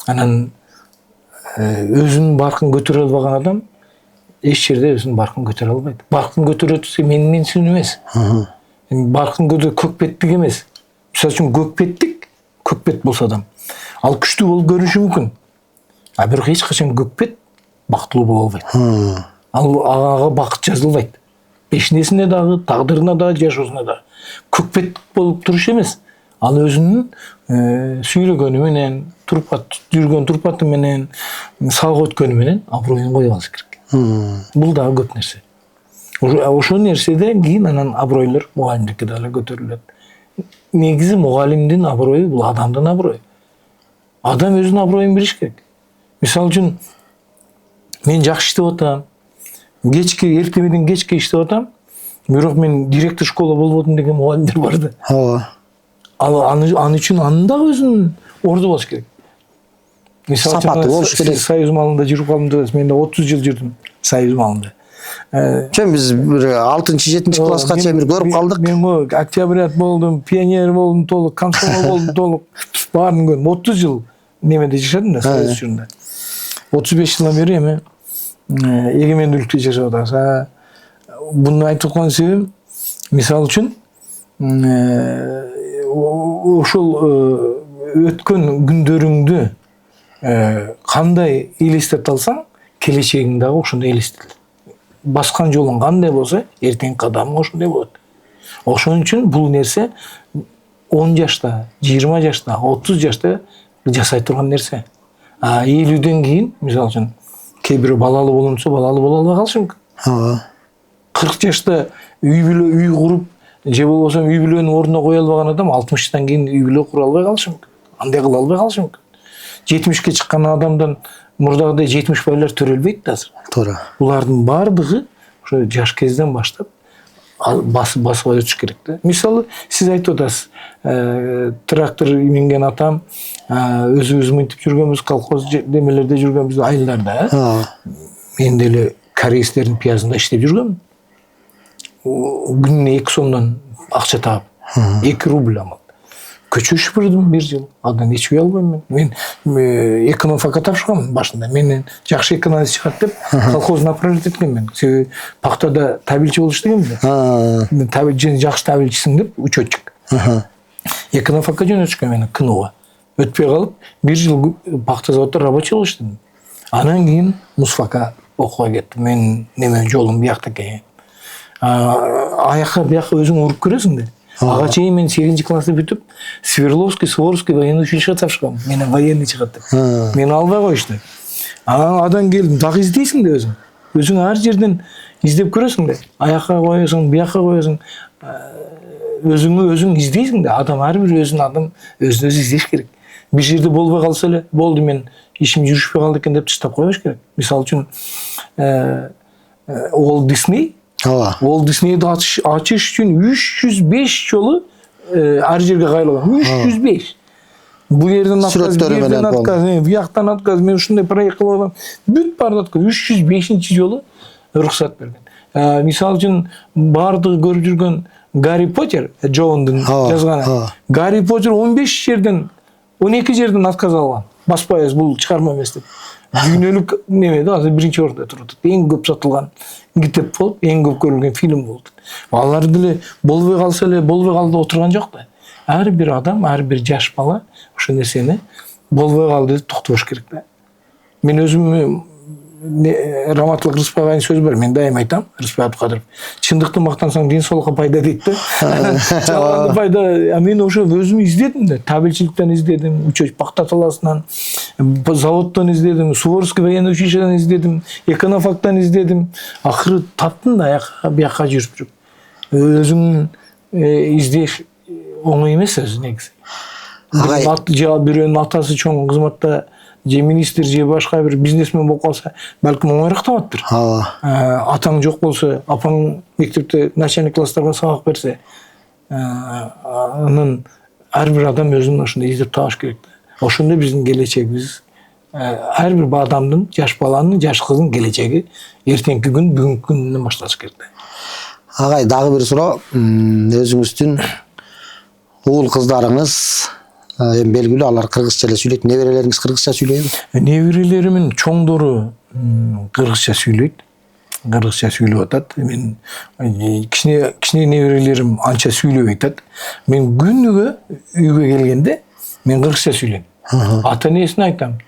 Анан өзүнүн баркын көтөрө албаган адам эч жерде өзүнүн баркын көтөрө албайт. Баркын көтөрө турса менсин эмес. Баркын көкпеттик эмес. Мисалы үчүн көкпет болсо адам, ал күчтүү болуп көрүнүшү мүмкүн. Бирок эч качан көкпет бактылуу боло албайт. Ага бакыт жазылбайт. Бешнесине дагы, тагдырына дагы, жашоосуна дагы. Көкпет болуп туруш эмес. Ал өзүнүн сүйлөгөнү менен, жүргөн турпаты менен, сабак өткөнү менен аброюн коюп алыш керек. Бул дагы көп нерсе. Ошол нерседе кийин анан абройлор мугалимдикке дагы көтөрүлөт. Негизи мугалимдин аброю бул адамдын аброю. Адам өзүнүн аброюн билиш керек. Мисалы үчүн мен жакшы иштеп атам, Кечке эртемеден кечке иштеп атам. Бирок мен директор школа болбодум деген мугалимдер барды. Ооба. Ал аны үчүн анын дагы өзүнүн орду болуш керек. Сапаты болуш керек. Союз малында жүрүп калдым деп, мен 30 жыл жүрдүм Союз малында. Чен биз 6-7 класска чейин бир көрүп калдык. Мен октябрят болдум, пионер болдум толук, комсомол болдум толук. Баарын көрдүм. 30 жыл немеде жашадым да Союз учурунда. 35 жылдан бери эми эгемендүүлүктө жашап атабыз. Буну айтып аткан себебим, мисалы үчүн, ошол өткөн күндөрүңдү кандай элестете алсаң, келечегиң дагы ошондой элестетилет. Баскан жолуң кандай болсо, эртеңки кадамың ошондой болот. Ошон үчүн бул нерсе 10 жашта, 20 жашта, 30 жашта жасай турган нерсе. 50ден кийин, мисалы үчүн, кээ бирөө балалуу болумчу, балалуу боло албай калышы мүмкүн. Ооба. 40 жашта үй куруп, же болбосо үй бүлөнүн ордуна кое албаган адам 60тан кийин үй бүлө кура албай калышы мүмкүн. Андай кыла албай калышы мүмкүн. 70ке чыккан адамдан мурдагыдай 70 байлар төрөлбөйт да азыр. Туура. Булардын бардыгы ошо жаш кезден баштап басып өтүш керек да. Мисалы, сиз айтып атасыз, трактор минген атам, өзүбүз мынтип жүргөнбүз, колхоз демелерде жүргөнбүз айылдарда. Мен деле кореецтердин пиязында иштеп жүргөм. Күнүнө 2 сомдон акча таап, 2 рубль амал. Көчө шыпырдым 1 жыл. Андан эч үй албайм мен. Мен эконом факат тапшыргам башында. Менен жакшы экономист чыгат деп колхоз направить эткем мен. Себеби пактада табилчи болуш дегем да. Табилчи жакшы табилчисиң деп учетчик. Эконом факка жөнөтүшкөн мени КНУга. Өтпөй калып 1 жыл пакта заводда рабочий болуп иштедим. Анан кийин мусфакка окууга кеттим. Мен неме жолум биякта экен. Аяққа бияққа өзің ұрып көресің де. Аға чейін мен 8-ші класты бүтіп, Свердловский, Суворовский военный училищеге тапшырғам. Мені военный шығады деп. Мені албай қойышты. Адан келдім, дағы іздейсің де өзің. Өзің әр жерден іздеп көресің де. Аяққа қоясың, бияққа қоясың. Өзің іздейсің де. Адам әрбір өзін адам өзін өзі іздеш керек. Bir жерде болбай қалса эле, болды мен ишим жүрүшпөй калды экен деп таштап койбош керек. Мисалы үчүн, Walt Disney Walt Disney'de açış için 305 yolu her жерге kayılagan. 305. Bu yerden atkaz, bir yerden atkaz, bir yaktan atkaz, men ушундай проект кылып алам. Бүт барды атказ. 305 жолу рұқсат берген. Мисалы үчүн бардыгы көрүп жүргөн Гарри Поттер, Джоундун жазганы. Гарри Поттер 15 жерден, 12 жерден атказ алган. Баспай бул чыгарма эмес деп. Дүйнөлүк немеде азыр 1-орунда турат. Эң көп сатылган китеп болуп, эң көп көрүлгөн фильм болду. Алар деле болбой калса эле, болбой калды отурган жок да. Ар бир адам, ар бир жаш бала ошол нерсени болбой калды деп токтош керек да. Мен өзүм Раматылык Рыспай агайдын сөзү бар. Мен дайым айтам, Рыспай Абдыкадыров. Чындыкты мактансаң ден соолукка пайда дейт да. Жалганды пайда. Мен ошо өзүм издедим да. Табелчиликтен издедим, учет пакта таласынан, заводдон издедим, Суворовский военный училищеден издедим, эконофактан издедим. Акыры таптым да бияка жүрүп. Өзүң издеш оңой эмес өзү негизи. Бирөөнүн атасы чоң кызматта же министр же башка бир бизнесмен болуп калса, балким оңоюраак табаттыр. Атаң жок болсо, апаң мектепте начальник класстарга сабак берсе, анын ар бир адам өзүн ошондой издеп табыш керек да. Ошондо биздин келечегибиз, ар бир адамдын, жаш баланын, жаш кыздын келечеги эртеңки күн бүгүнкү күндөн башталыш керек да. Агай, дагы бир суроо. Өзүңүздүн уул кыздарыңыз эми белгилүү, алар кыргызча эле сүйлөйт. Неберелериңиз кыргызча сүйлөйбү? Неберелеримин чоңдору кыргызча сүйлөйт. Кыргызча сүйлөп атат. Мен кичине неберелерим анча сүйлөбөй атат. Мен күнүгө үйгө келгенде мен кыргызча сүйлөйм. Ата энесине айтам.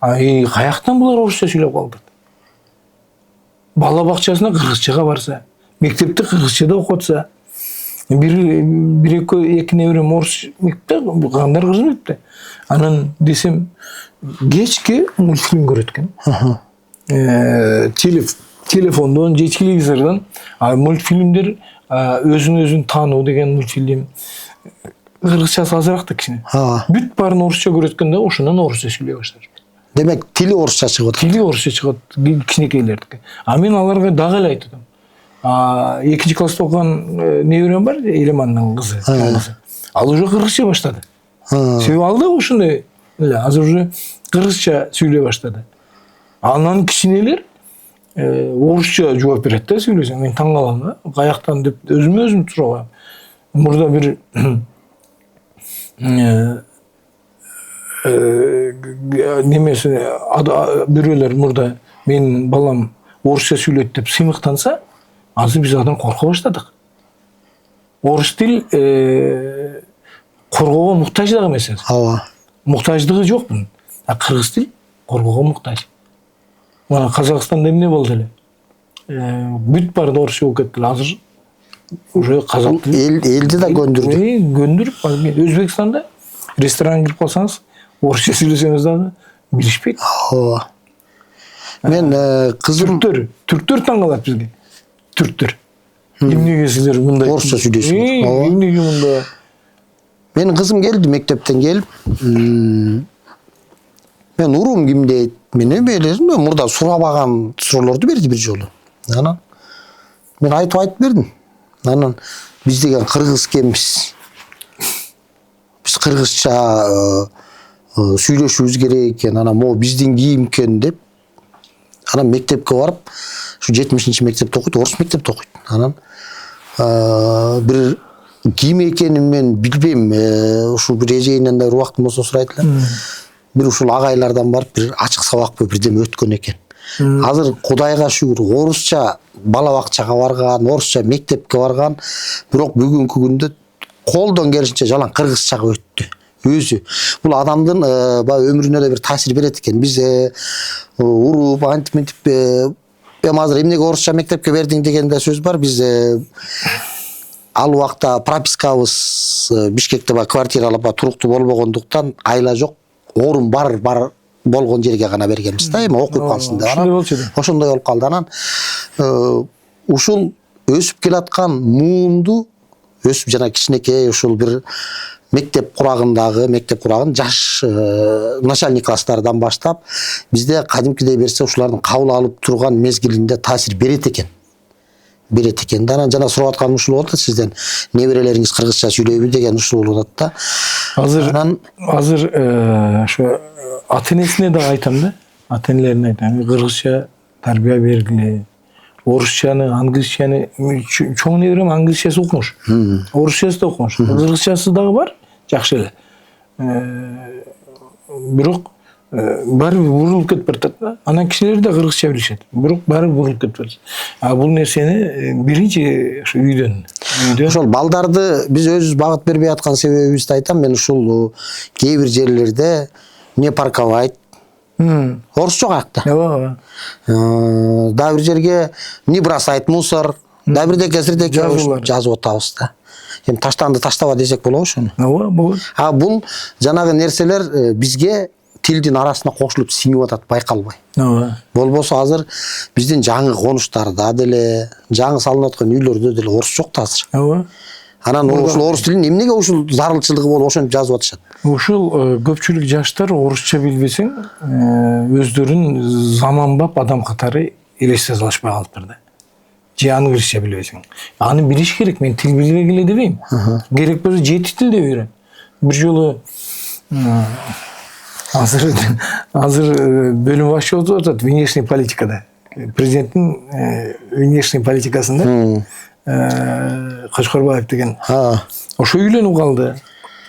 Каяктан булар орусча сүйлөп калды? Бала бакчасына кыргызчага барса, мектепте кыргызчада окутса, эки неберем орус мектепте, кандай кыргыз мектепте. Анан десем, кечке мультфильм көрөт экен. Телефондон же телевизордон мультфильмдер, өзүн таануу деген мультфильм. Кыргызчасы азыраак да кичине. Бүт баарын орусча көрөт экен да, ошондон орусча сүйлөй баштады. Демек тили орусча чыгып атат. Тили орысша чыгат кичинекейлердики. А мен аларга дагы эле айтып атам. Экинчи класста окуган неберем бар, Элемандын кызы. Ал уже кыргызча баштады. Себеби ал да ушундай эле, азыр уже кыргызча сүйлөй баштады. Анан кичинелер орусча жооп берет да сүйлөсөң. Мен таң калам да. Каяктан деп өзүм сурагам. Мурда бир немеси бирөөлөр мурда менин балам орусча сүйлөйт деп сыймыктанса, азыр биз адан корко баштадык. Орус тил коргоого муктаж дагы эмес. Ооба. Муктаждыгы жок бунун. А кыргыз тил коргоого муктаж. Мына Казакстанда эмне болду эле? Бүт барды орусча болуп кетти. Азыр уже казак тили Элди да көндүрдү. Көндүрүп, Өзбекстанда ресторанга кирип калсаңыз, орусча сүйлөсөңүз дагы билишпейт. Ооба. Мен кызым Түрктөр таң калат бизге. Түрктөр. Эмнеге силер мындай орусча сүйлөйсүңөр? Ооба. Эмнеге мында? Менин кызым келди мектептен келип, мен урум ким дейт, мен эме элесим да мурда сурабаган суроолорду берди бир жолу. Анан мен айтып бердим. Анан биз деген кыргыз экенбиз. Биз кыргызча сүйлөшүбүз керек экен. Анан могу биздин кийим экен деп. Анан мектепке барып, ушу 70-чи мектепте окуйт, орус мектепте окуйт. Анан бир ким экенин мен билбейм. Ушул бир эжейинен да убактым болсо сурайт элем. Бир ушул агайлардан барып бир ачык сабак бирдеме өткөн экен. Азыр Кудайга шүгүр орусча бала бакчага барган, орусча мектепке барган, бирок бүгүнкү күндө колдон келишинче жалаң кыргызчага өттү. Өзү бул адамдын баягы өмүрүнө да бир таасир берет экен. Биз уруп антип эми азыр эмнеге орусча мектепке бердиң деген да сөз бар. Биз ал убакта пропискабыз Бишкекте баягы квартира алып туруктуу болбогондуктан айла жок, орун бар болгон жерге гана бергенбиз да, эми окуп калсын деп. Ошондой болчу. Ошондой болуп калды. Анан ушул өсүп келаткан муунду өсүп жана кичинекей ушул бир мектеп курагын жаш начальник класстардан баштап бизде кадимкидей берсе ушулардын кабыл алып турган мезгилинде таасир берет экен. Анан жана сурап атканым ушул болот да, сизден неберелериңиз кыргызча сүйлөйбү деген ушул болот да. Азыр ошо ата-энесине да айтам да. Ата-энелерине айтам. Кыргызча тарбия бергиле. Орусчаны, англисчаны, чоң неберем англисчасы окумуш. Орусчасы да окумуш. Кыргызчасы дагы бар, жакшы эле. Бирок баары бурулуп кетип баратат да. Анан кишилер да кыргызча билишет. Бирок баары бурулуп кетип барат. Бул нерсени биринчи ушу үйдөн. Ошол балдарды биз өзүбүз багыт бербей аткан себебибизди айтам. Мен ушул кээ бир жерлерде не парковать орус жок акта. Ооба. Да бир жерге не бросать мусор, да бирдеке сирдеке жазып атабыз да. Эми таштанды таштаба десек болобу ошону? Ооба, болот. Бул жанагы нерселер бизге тилдин арасына кошулуп сиңип атат байкалбай. Ооба. Болбосо азыр биздин жаңы конуштарда деле, жаңы салынып аткан үйлөрдө деле орус жок да азыр. Ооба. Анан ушул орус тилин эмнеге ушул зарылчылыгы болуп ошентип жазып атышат? Ушул көпчүлүк жаштар орусча билбесең, өздөрүн заманбап адам катары элестете алышпай калыптыр да. Же англисче билбесең. Аны билиш керек, мен тил билбегиле дебейм. Керек болсо жети тилде үйрөн. Бир жолу азыр бөлүм башчы болуп атат внешний политикада. Президенттин внешний политикасында Кошкорбаев деген. Ошо үйлөнүп калды.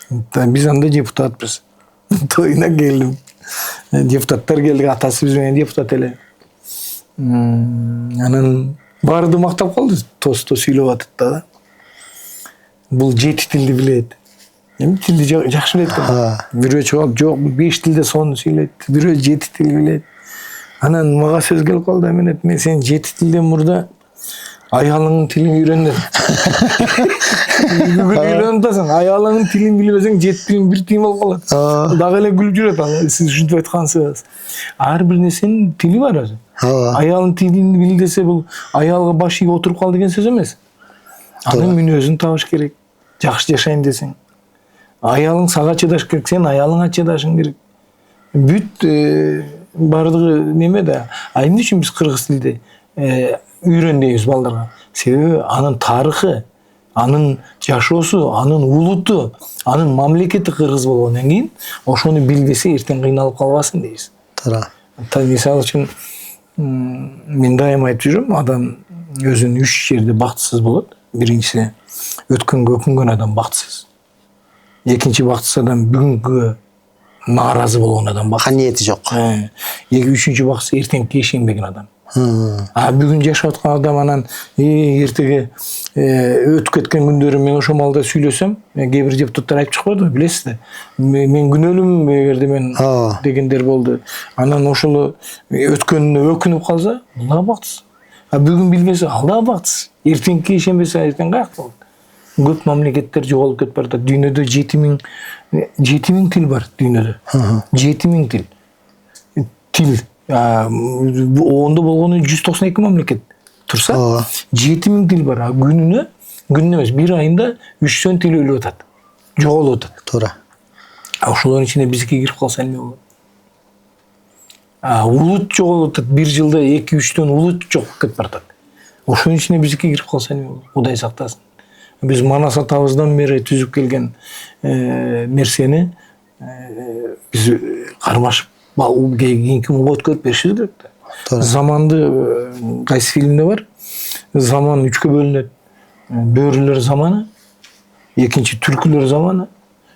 Биз анда депутатпыз. Тоюна келдим. Депутаттар келди, атасы биз менен депутат эле. Анан баарды мактап калды, тосто сүйлөп атат да. Бул жети тилди билет. Эми тилди жакшы билет да. Бирөө чыгып, жок, 5 тилде сонун сүйлөйт. Бирөө 7 тил билет. Анан мага сөз келип калды, мен сен 7 тилден мурда аялыңдын тилин үйрөн дедим. Бүгүн үйлөнүп атасың, аялыңдын тилин билбесең 7 тилиң бир тиң болуп калат. Дагы эле күлүп жүрөт ал. Сиз ушинтип айткансыз. Ар бир нерсенин тили бар өзү. Аялдын тилин бил десе бул аялга баш ийип отуруп кал деген сөз эмес. Анын мүнөзүн табыш керек. Жакшы жашайм десең. Аялың сага чыдаш керек, сен аялыңа чыдашың керек. бүт бардыгы неме да. Эмне үчүн биз кыргыз тилде үйрөн дейбиз балдарга? Себеби анын тарыхы, анын жашоосу, анын улуту, анын мамлекети кыргыз болгондон кийин ошону билбесе эртең кыйналып калбасын дейбиз. Туура. Мисалы үчүн мен дайыма айтып жүрөм, адам өзүн 3 жерде бактысыз болот. Биринчиси өткөнгө өкүнгөн адам бактысыз. Экинчи бактысыз адам бүгүнкүгө нааразы болгон адам бактысыз. Канияти жок. Үчүнчү бактысы эртеңки ишенбеген адам. Бүгүн жашап аткан адам анан эртеге өтүп кеткен күндөрү мен ошол маалда сүйлөсөм, кээ бир депутаттар айтып чыкпадыбы, билесиз да. Мен күнөөлүмүн эгерде мен дегендер болду. Анан ошол өткөнүнө өкүнүп калса, ал да бактысыз. Бүгүн билбесе, ал да бактысыз. Эртеңки ишенбесе, эртең каяк болот? Көп мамлекеттер жоголуп кетип баратат. Дүйнөдө 7000 тил бар дүйнөдө. 7000 тил. Тил оңдо болгону 192 мамлекет турса, 7000 тил бар. Күнүнө эмес, бир айында 3 тил өлүп атат. Жоголуп атат. Туура. Ошолордун ичине биздики кирип калса эмне болот? Улут жоголуп атат. Бир жылда 2-3 улут жогуп кетип баратат. Ошонун ичине биздики кирип калса эмне болот? Кудай сактасын. Биз манас атабыздан бери түзүп келген нерсени биз кармашып кийинки муга өткөрүп беришибиз керек да. Заманды кайсы фильмде бар? Заман 3кө бөлүнөт. Бөрүлөр заманы, экинчи түркүлөр заманы,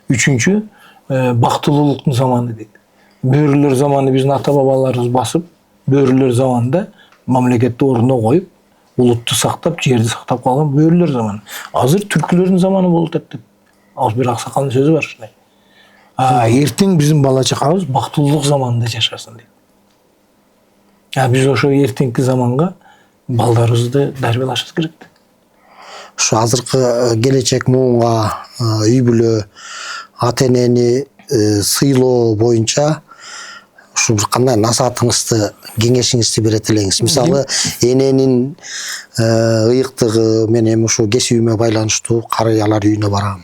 үчүнчү бактылуулуктун заманы дейт. Бөрүлөр заманы биздин ата бабаларыбыз басып, бөрүлөр заманында мамлекетти ордуна коюп, улутту сактап, жерди сактап калган бөрүлөр заманы. Азыр түркүлөрдүн заманы болуп атат деп. Ал бир аксакалдын сөзү бар ушундай. Эртең биздин бала чакабыз бактылуулук заманында жашасын дейт. Биз ошо эртеңки заманга балдарыбызды дарбелашыбыз керек. Ушу азыркы келечек муунга үй бүлө, ата энени сыйлоо боюнча ушу бир кандай насаатыңызды, кеңешиңизди берет элеңиз? Мисалы, эненин ыйыктыгы, мен эми ушу кесибиме байланыштуу карыялар үйүнө барам.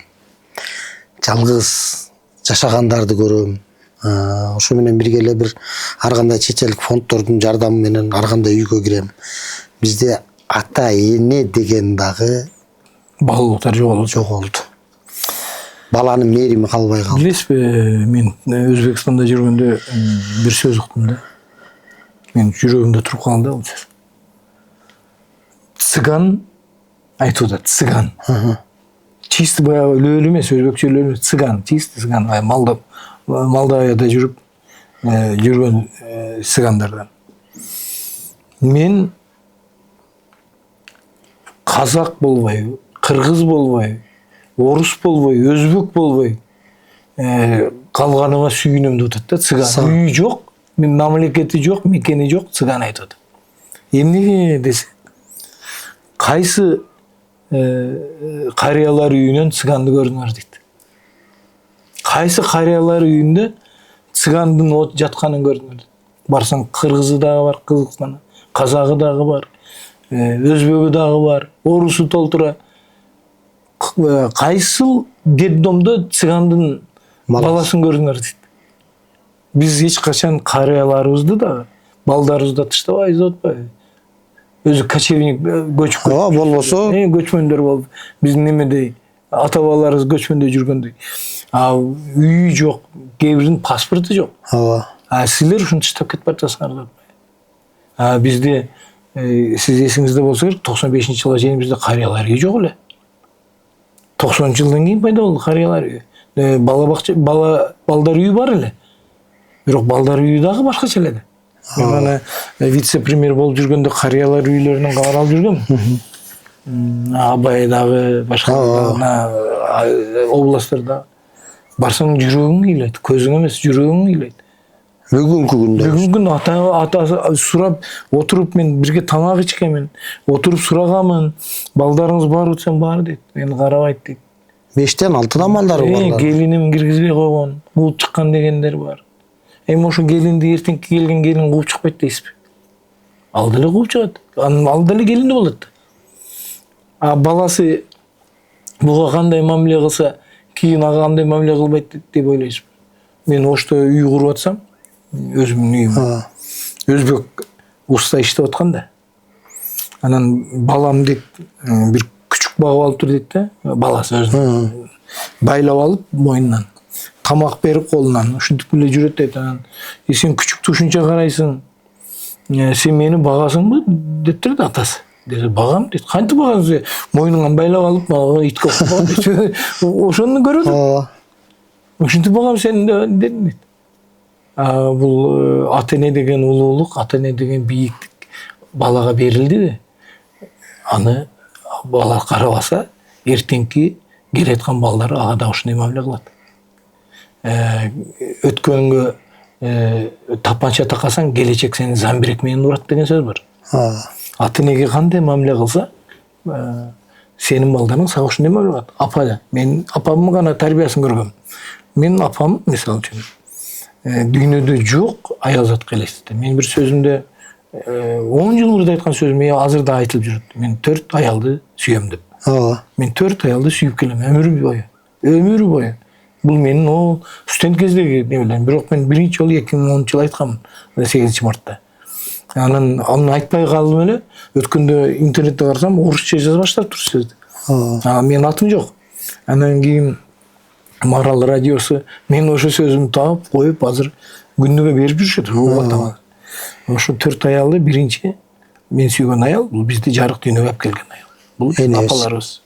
Жалгыз жашагандарды көрөм. Ошо менен бирге эле бир ар кандай чечелик фонддордун жардамы менен ар кандай үйгө кирем. Бизде ата эне деген дагы Баалуулуктар жоголду. Баланын мээрими калбай калды. Билесизби, мен Өзбекстанда жүргөндө бир сөз уктум да. Мен жүрөгүмдө туруп калды бул сөз. Цыган айтып атат, цыган. Чисти баягы өлө эмес, өзбекчө өлө эмес, цыган, чисти цыган. Молдовияда жүргөн цыгандардан. Мен казак болбой, кыргыз болбой, орус болбой, өзбек болбой калганыма сүйүнөм деп атат да. Цыган үйү жок, мамлекети жок, мекени жок, цыган айтып атат. Эмнеге десе, кайсы карыялар үйүнөн цыганды көрдүңөр дейт. Кайсы карыялар үйүндө цыгандын жатканын көрдүңөр. Барсаң, кыргызы дагы бар, Кыргызстанда, казагы дагы бар, өзбөгү дагы бар, орусу толтура. Кайсыл детдомдо цыгандын баласын көрдүңөр дейт. Биз эч качан карыяларыбызды да, балдарыбызды таштабайбыз деп атпайбы? Өзү кочевник көчүп кетти. Болбосо көчмөндөр болду. Биздин немедей ата бабаларыбыз көчмөндө жүргөндөй. Үйү жок, кээ биринин паспорту жок. Силер ушуну таштап кетип баратасыңар деп. Бизде сиз эсиңизде болсо керек, 95-жылга чейин бизде карыялар үйү жок эле. 90-жылдан кийин пайда болду карыялар үйү. Балдар үйү бар эле. Бирок балдар үйү дагы башкача эле. Мен аны вице-премьер болуп жүргөндө карыялар үйлөрүнөн кабар алып жүргөм. Абайдагы, башка областтарда барсаң жүрөгүң ыйлайт, көзүң эмес, жүрөгүң ыйлайт. Бүгүнкү күндө ата сурап отуруп, мен бирге тамак ичкенмин, отуруп сурагамын, балдарыңыз барбы десем бар дейт. Мени карабайт дейт. 5-тен 6 балдары бар. Келиним киргизбей койгон, кууп чыккан дегендер бар. Эми ошо келинди эртеңки келген келин кууп чыкпайт дейсизби? Ал деле кууп чыгат. Ал деле келин болот. Баласы буга кандай мамиле кылса, кийин ага кандай мамиле кылбайт деп ойлойсузбу? Мен ошто үй куруп атсам, Өзümдүн үйүм. Өзбек уста иштеп аткан да. Анан балам дейт, бир küçük багып алып тур дейт да, баласы өзүнүн. Байлап алып мойнунан, тамак берип колунан, ушинтип эле жүрөт дейт. Анан сен küçüктү ушунча карайсың, сен мени багасыңбы дептир да атасы. Деди, багам дейт. Кантип багасың? Мойнуңан байлап алып мага итке окшоп дейт. Ошону көрөт. Ушинтип багам сени дедим дейт. Бул ата эне деген улуулук, ата эне деген бийиктик балага берилди. Аны бала карабаса, эртеңки келаткан балдары ага да ушундай мамиле кылат. Өткөнгө тапанча такасаң, келечек сени замбирек менен урат деген сөз бар. Ата энеге кандай мамиле кылса, сенин балдарың сага ушундай мамиле кылат. Апа да, мен апамдын гана тарбиясын көргөм. Менин апам, мисалы үчүн, дүйнөдө жок аялзат элестетти. Мен бир сөзүмдө 10 жыл мурда айткан сөзүм азыр да айтылып жүрөт. Мен 4 аялды сүйөм деп. Мен 4 аялды сүйүп келем өмүрүм бою. Өмүрү бою. Бул менин о студент кездеги небелерим. Бирок мен биринчи жолу 2010-жылы айткам, 8-мартта. Анан аны айтпай калдым эле. Өткөндө интернетте карасам, орусча жаза баштап тур сөздү. Менин атым жок. Анан кийин Марал радиосу мен ошо сөзүмдү таап коюп, азыр күнүгө берип жүрүшөт. Ошо 4 аялды биринчи мен сүйгөн аял, бул бизди жарык дүйнөгө алып келген аял. Бул апаларыбыз.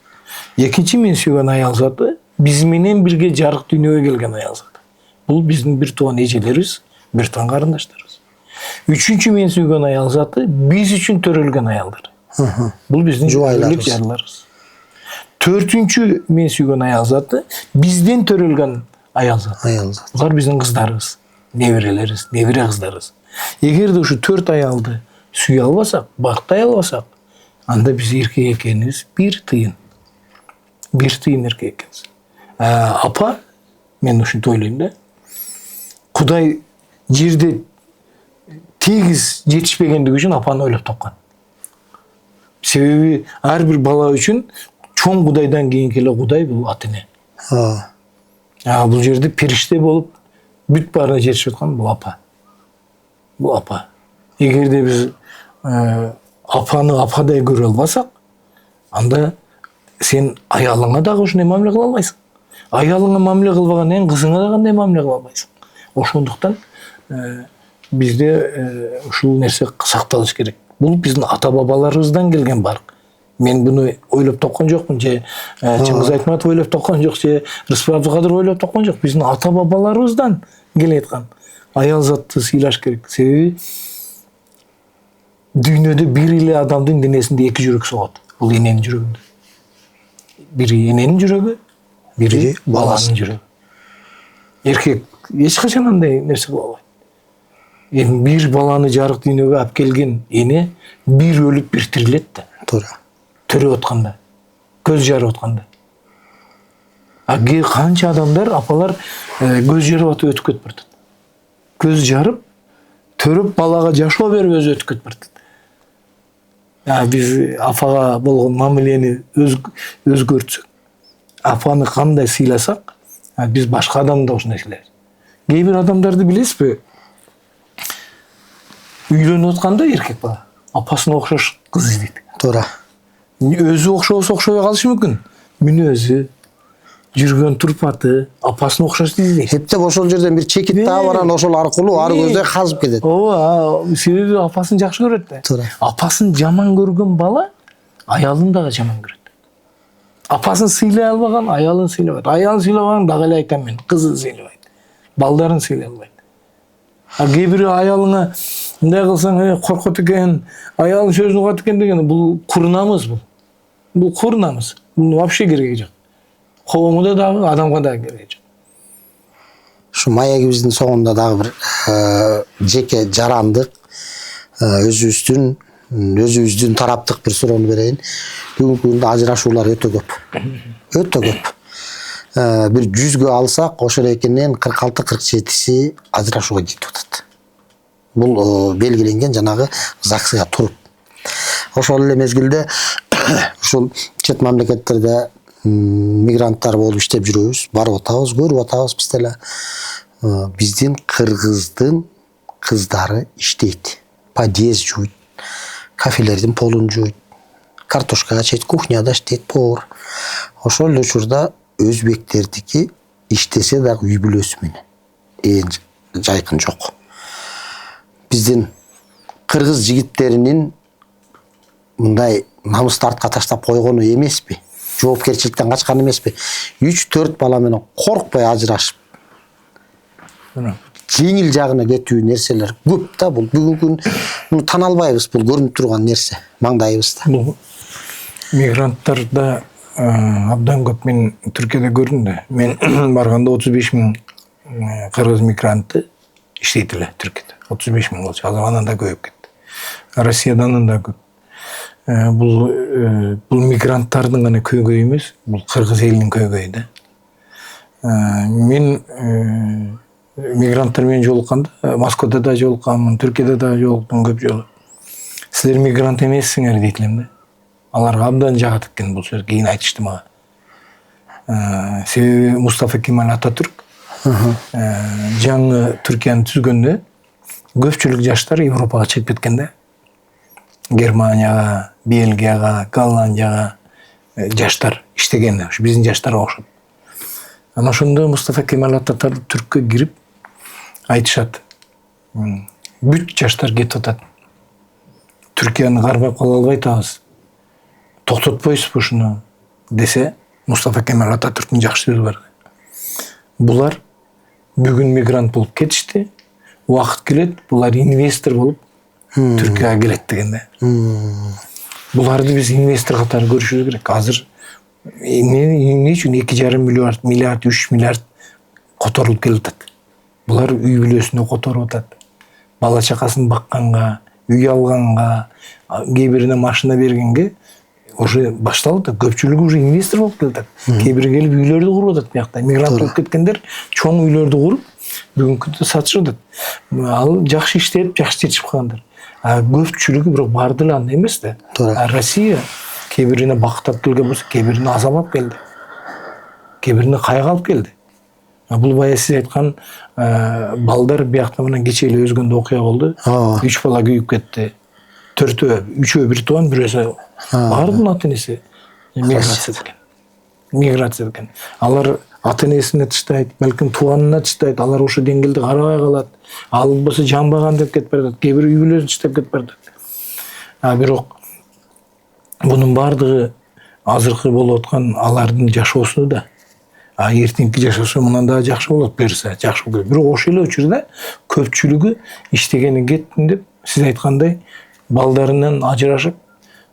Экинчи мен сүйгөн аял заты биз менен бирге жарык дүйнөгө келген аял заты. Бул биздин бир тууган эжелерибиз, бир тууган карындаштарыбыз. Үчүнчү мен сүйгөн аял заты биз үчүн төрөлгөн аялдар. Бул биздин жубайларыбыз, жарларыбыз. Төртүнчү мен сүйгөн аял заты бизден төрөлгөн аял заты. Булар биздин кыздарыбыз, неберелерибиз, небере кыздарыбыз. Эгерде ушу 4 аялды сүйө албасак, бактай албасак, анда биз эркек экенибиз бир тыйын. Бир тыйын эркек экенбиз. Апа, мен ушинтип ойлойм да. Кудай жерде тегиз жетишпегендиги үчүн апаны ойлоп тапкан. Себеби ар бир бала үчүн чоң Кудайдан кийинки эле Кудай бул ата эне. Бул жерде периште болуп бүт баарына жетишип аткан бул апа. Бул апа. Эгерде биз апаны ападай көрө албасак, анда сен аялыңа дагы ушундай мамиле кыла албайсың. Аялыңа мамиле кылбагандан кийин кызыңа да кандай мамиле кыла албайсың. Ошондуктан бизде ушул нерсе сакталыш керек. Бул биздин ата бабаларыбыздан келген барк. Мен буну ойлоп тапкан жокмун, же Чыңгыз Айтматов ойлоп тапкан жок, же Рыспек Абдыкадыров ойлоп тапкан жок. Биздин ата бабаларыбыздан келеаткан аял затты сыйлаш керек. Себеби дүйнөдө бир эле адамдын денесинде 2 жүрөк согот. Бул эненин жүрөгүндө. Бири эненин жүрөгү, бири баланын жүрөгү. Эркек эч качан андай нерсе кыла албайт. Эми бир баланы жарык дүйнөгө алып келген эне бир өлүп бир тирилет да. Туура. Төрөп атканда, көз жарып атканда. Канча адамдар, апалар көз жарып атып өтүп кетип барат. Көз жарып, төрөп балага жашоо берип өзү өтүп кетип барат. Биз апага болгон мамилени өзгөртсөк, апаны кандай сыйласак, биз башка адамды да ушундай сыйлайбыз. Кээ бир адамдарды билесизби? Үйлөнүп атканда эркек бала апасына окшош кыз издейт. Туура. Өзү окшобосо окшобой калышы мүмкүн. Мүнөзү, жүргөн турпаты апасына окшош издейт. Эптеп ошол жерден бир чекит дагы бар, анан ошол аркылуу ары көздөй казып кетет. Ооба, себеби апасын жакшы көрөт да. Туура. Апасын жаман көргөн бала аялын дагы жаман көрөт. Апасын сыйлай албаган аялын сыйлабайт. Аялын сыйлабаган дагы эле айтам мен, кызын сыйлабайт. Балдарын сыйлай албайт. Кээ бир аялыңа мындай кылсаң, коркот экен, аялың сөзүн угат экен деген бул курнамыз бул. Бул курнамыз. Бул вообще кереги жок. Коомго дагы, адамга дагы кереги жок. Ушу маегибиздин соңунда дагы бир жеке жарандык өзүбүздүн тараптык бир суроону берейин. Бүгүнкү күндө ажырашуулар өтө көп. Өтө көп. Бир 100гө алсак, ошол экенен 46-47си ажырашууга жетип атат. Бул белгиленген жанагы ЗАГСга туруп. Ошол эле мезгилде ушул чет мамлекеттерде мигранттар болуп иштеп жүрөбүз, барып атабыз, көрүп атабыз биз деле. Биздин кыргыздын кыздары иштейт. Подъезд жуйт, кафелердин полун жуйт, картошкага чейт, кухняда иштейт повар. Ошол эле учурда өзбектердики иштесе дагы үй бүлөсү менен. Эң жайкын жок. Биздин кыргыз жигиттеринин мындай намысты артка таштап койгону эмеспи? Жоопкерчиликтен качкан эмеспи? 3-4 бала менен коркпой ажырашып, жеңил жагына кетүү нерселер көп да. Бул бүгүнкү муну тана албайбыз, бул көрүнүп турган нерсе маңдайыбызда. Бул мигранттарда абдан көп мен Түркияда көрдүм да. Мен барганда 35 000 кыргыз мигранты иштейт эле Түркияда. 35 000 болчу. Азыр андан да көбөйүп кетти. Россиядан да көп. Бул мигранттардын гана көйгөйү эмес, бул кыргыз элинин көйгөйү да. Мен мигранттар менен жолукканда, Москвада да жолукканмын, Түркияда да жолуктум көп жолу. Силер мигрант эмессиңер дейт элем да. Аларга абдан жагат экен бул сөз. Кийин айтышты мага. Себеби Мустафа Кемал Ататүрк жаңы Түркияны түзгөндө көпчүлүк жаштар Европага чыгып кеткен да. Германияга, Бельгияга, Голландияга жаштар иштеген, биздин жаштарга окшоп. Ана ошондо Мустафа Кемал Ататүрккө кирип айтышат. Бүт жаштар кетип атат. Түркияны кармап кала албай атабыз. Токтотпойсузбу ушуну десе, Мустафа Кемал Ататүрктүн жакшы сөзү бар. Булар бүгүн мигрант болуп кетишти. Убакыт келет, булар инвестор болуп Түркияга келет деген да. Буларды биз инвестор катары көрүшүбүз керек. Азыр эмне үчүн 2,5 миллиард, 3 миллиард которулуп келип атат. Булар үй бүлөсүнө которуп атат. Бала чакасын бакканга, үй алганга, кээ бирине машина бергенге уже башталып атат. Көпчүлүгү уже инвестор болуп келип атат. Кээ бири келип үйлөрдү куруп атат биякта. Мигрант болуп кеткендер чоң үйлөрдү куруп, бүгүнкү күндө сатышып атат. Ал жакшы иштеп, жакшы жетишип калгандар. Көпчүлүгү бирок барды эле андай эмес да. Россия кээ бирине бактап келген болсо, кээ бирине азап алып келди. Кээ бирине кайгы алып келди. Бул бая сиз айткан балдар биякта менен кече эле өзгөндө окуя болду. 3 бала күйүп кетти. 4-өө, 3-өө бир тууган, бирөөсү бардын ата энеси миграция экен. Алар ата энесине тыштайт, балким тууганына тыштайт. Алар ошо деңгээлде карабай калат. Ал болсо жамбаган деп кетип барат. Кээ бир үй бүлөсүн тыштап кетип барат. Бирок бунун бардыгы азыркы болуп аткан алардын жашоосу да. Эртеңки жашоосу мындан да жакшы болот берсе, жакшы болот. Бирок ошол эле учурда көпчүлүгү иштегени кеттим деп, сиз айткандай, балдарынан ажырашып,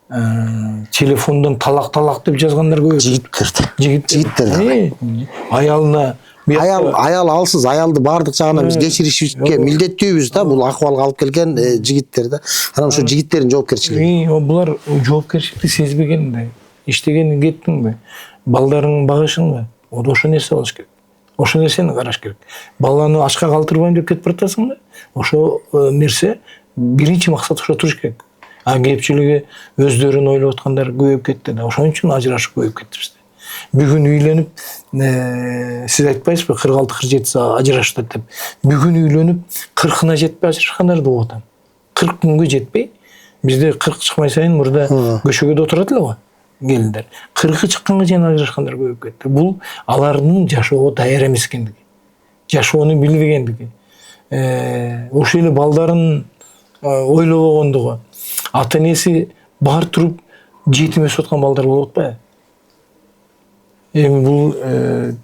телефондон талак деп жазгандар көп. Жигиттер. Аялына аял алсыз, аялды бардык жагынан биз кечиришибизге милдеттүүбүз да. Бул акыбалга алып келген жигиттер да. Анан ошо жигиттердин жоопкерчилиги. Булар жоопкерчиликти сезбеген да. Иштегени кеттиңби? Балдарыңды багышыңбы? Ошо нерсе болуш керек. Ошо нерсени караш керек. Баланы ачка калтырбайм деп кетип баратасыңбы? Ошо нерсе биринчи максат ошо туруш керек. Кепчилиги өздөрүн ойлоп аткандар көбөйүп кетти да. Ошон үчүн ажырашып көбөйүп кетти бизде. Бүгүн үйлөнүп, сиз айтпайсызбы, 46-47 ажырашып атат деп. Бүгүн үйлөнүп, 40-ына жетпей ажырашкандарды угуп атам. 40 күнгө жетпей, бизде 40 чыкмай сайын мурда көчөгөдө отурат эле го келиндер. 40-ы чыкканга чейин ажырашкандар көбөйүп кетти. Бул алардын жашоого даяр эмес экендиги, жашоону билбегендиги, ошол эле балдарын ойлобогондугу. Ата энеси бар туруп жетим өсүп аткан балдар болуп атпайбы? Эми бул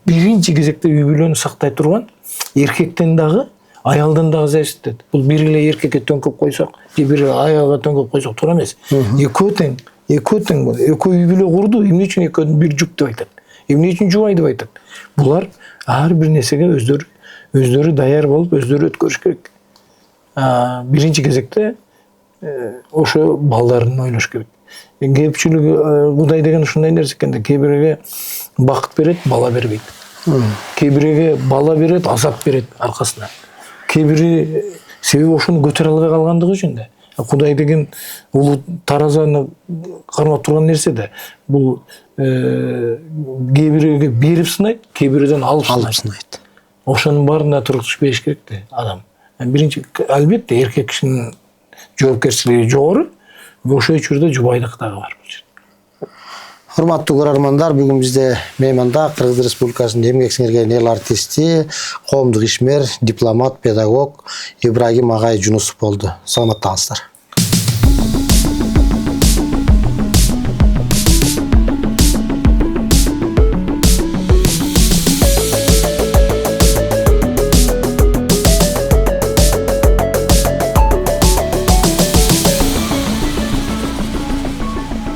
биринчи кезекте үй бүлөнү сактай турган эркектен дагы, аялдан дагы зависит этет. Бул бир эле эркекке төңкөп койсок, же бир аялга төңкөп койсок туура эмес. Экөө тең, экөө үй бүлө курду, эмне үчүн экөөнү бир жүк деп айтат? Эмне үчүн жубай деп айтат? Булар ар бир нерсеге өздөрү даяр болуп, өздөрү өткөрүш керек. Биринчи кезекте ошо балдарын ойлош керек. Көпчүлүгү Кудай деген ушундай нерсе экен да. Кээ бириге бакыт берет, бала бербейт. Кээ бириге бала берет, азап берет аркасынан. Кээ бири себеби ошону көтөрө албай калгандыгы үчүн да. Кудай деген улуу таразаны кармап турган нерсе да. Бул кээ бириге берип сынайт, кээ бириден алып сынайт. Ошонун баарына туруктуш бериш керек да адам. Биринчи албетте эркек кишинин жоопкерчилиги жогору. Ошол учурда жубайдык дагы бар бул жерде. Урматтуу көрөрмандар, бүгүн бизде мейманда Кыргыз Республикасынын эмгек сиңирген эл артисти, коомдук ишмер, дипломат, педагог Ибрагим Агай Жунусов болду. Саламаттаңыздар.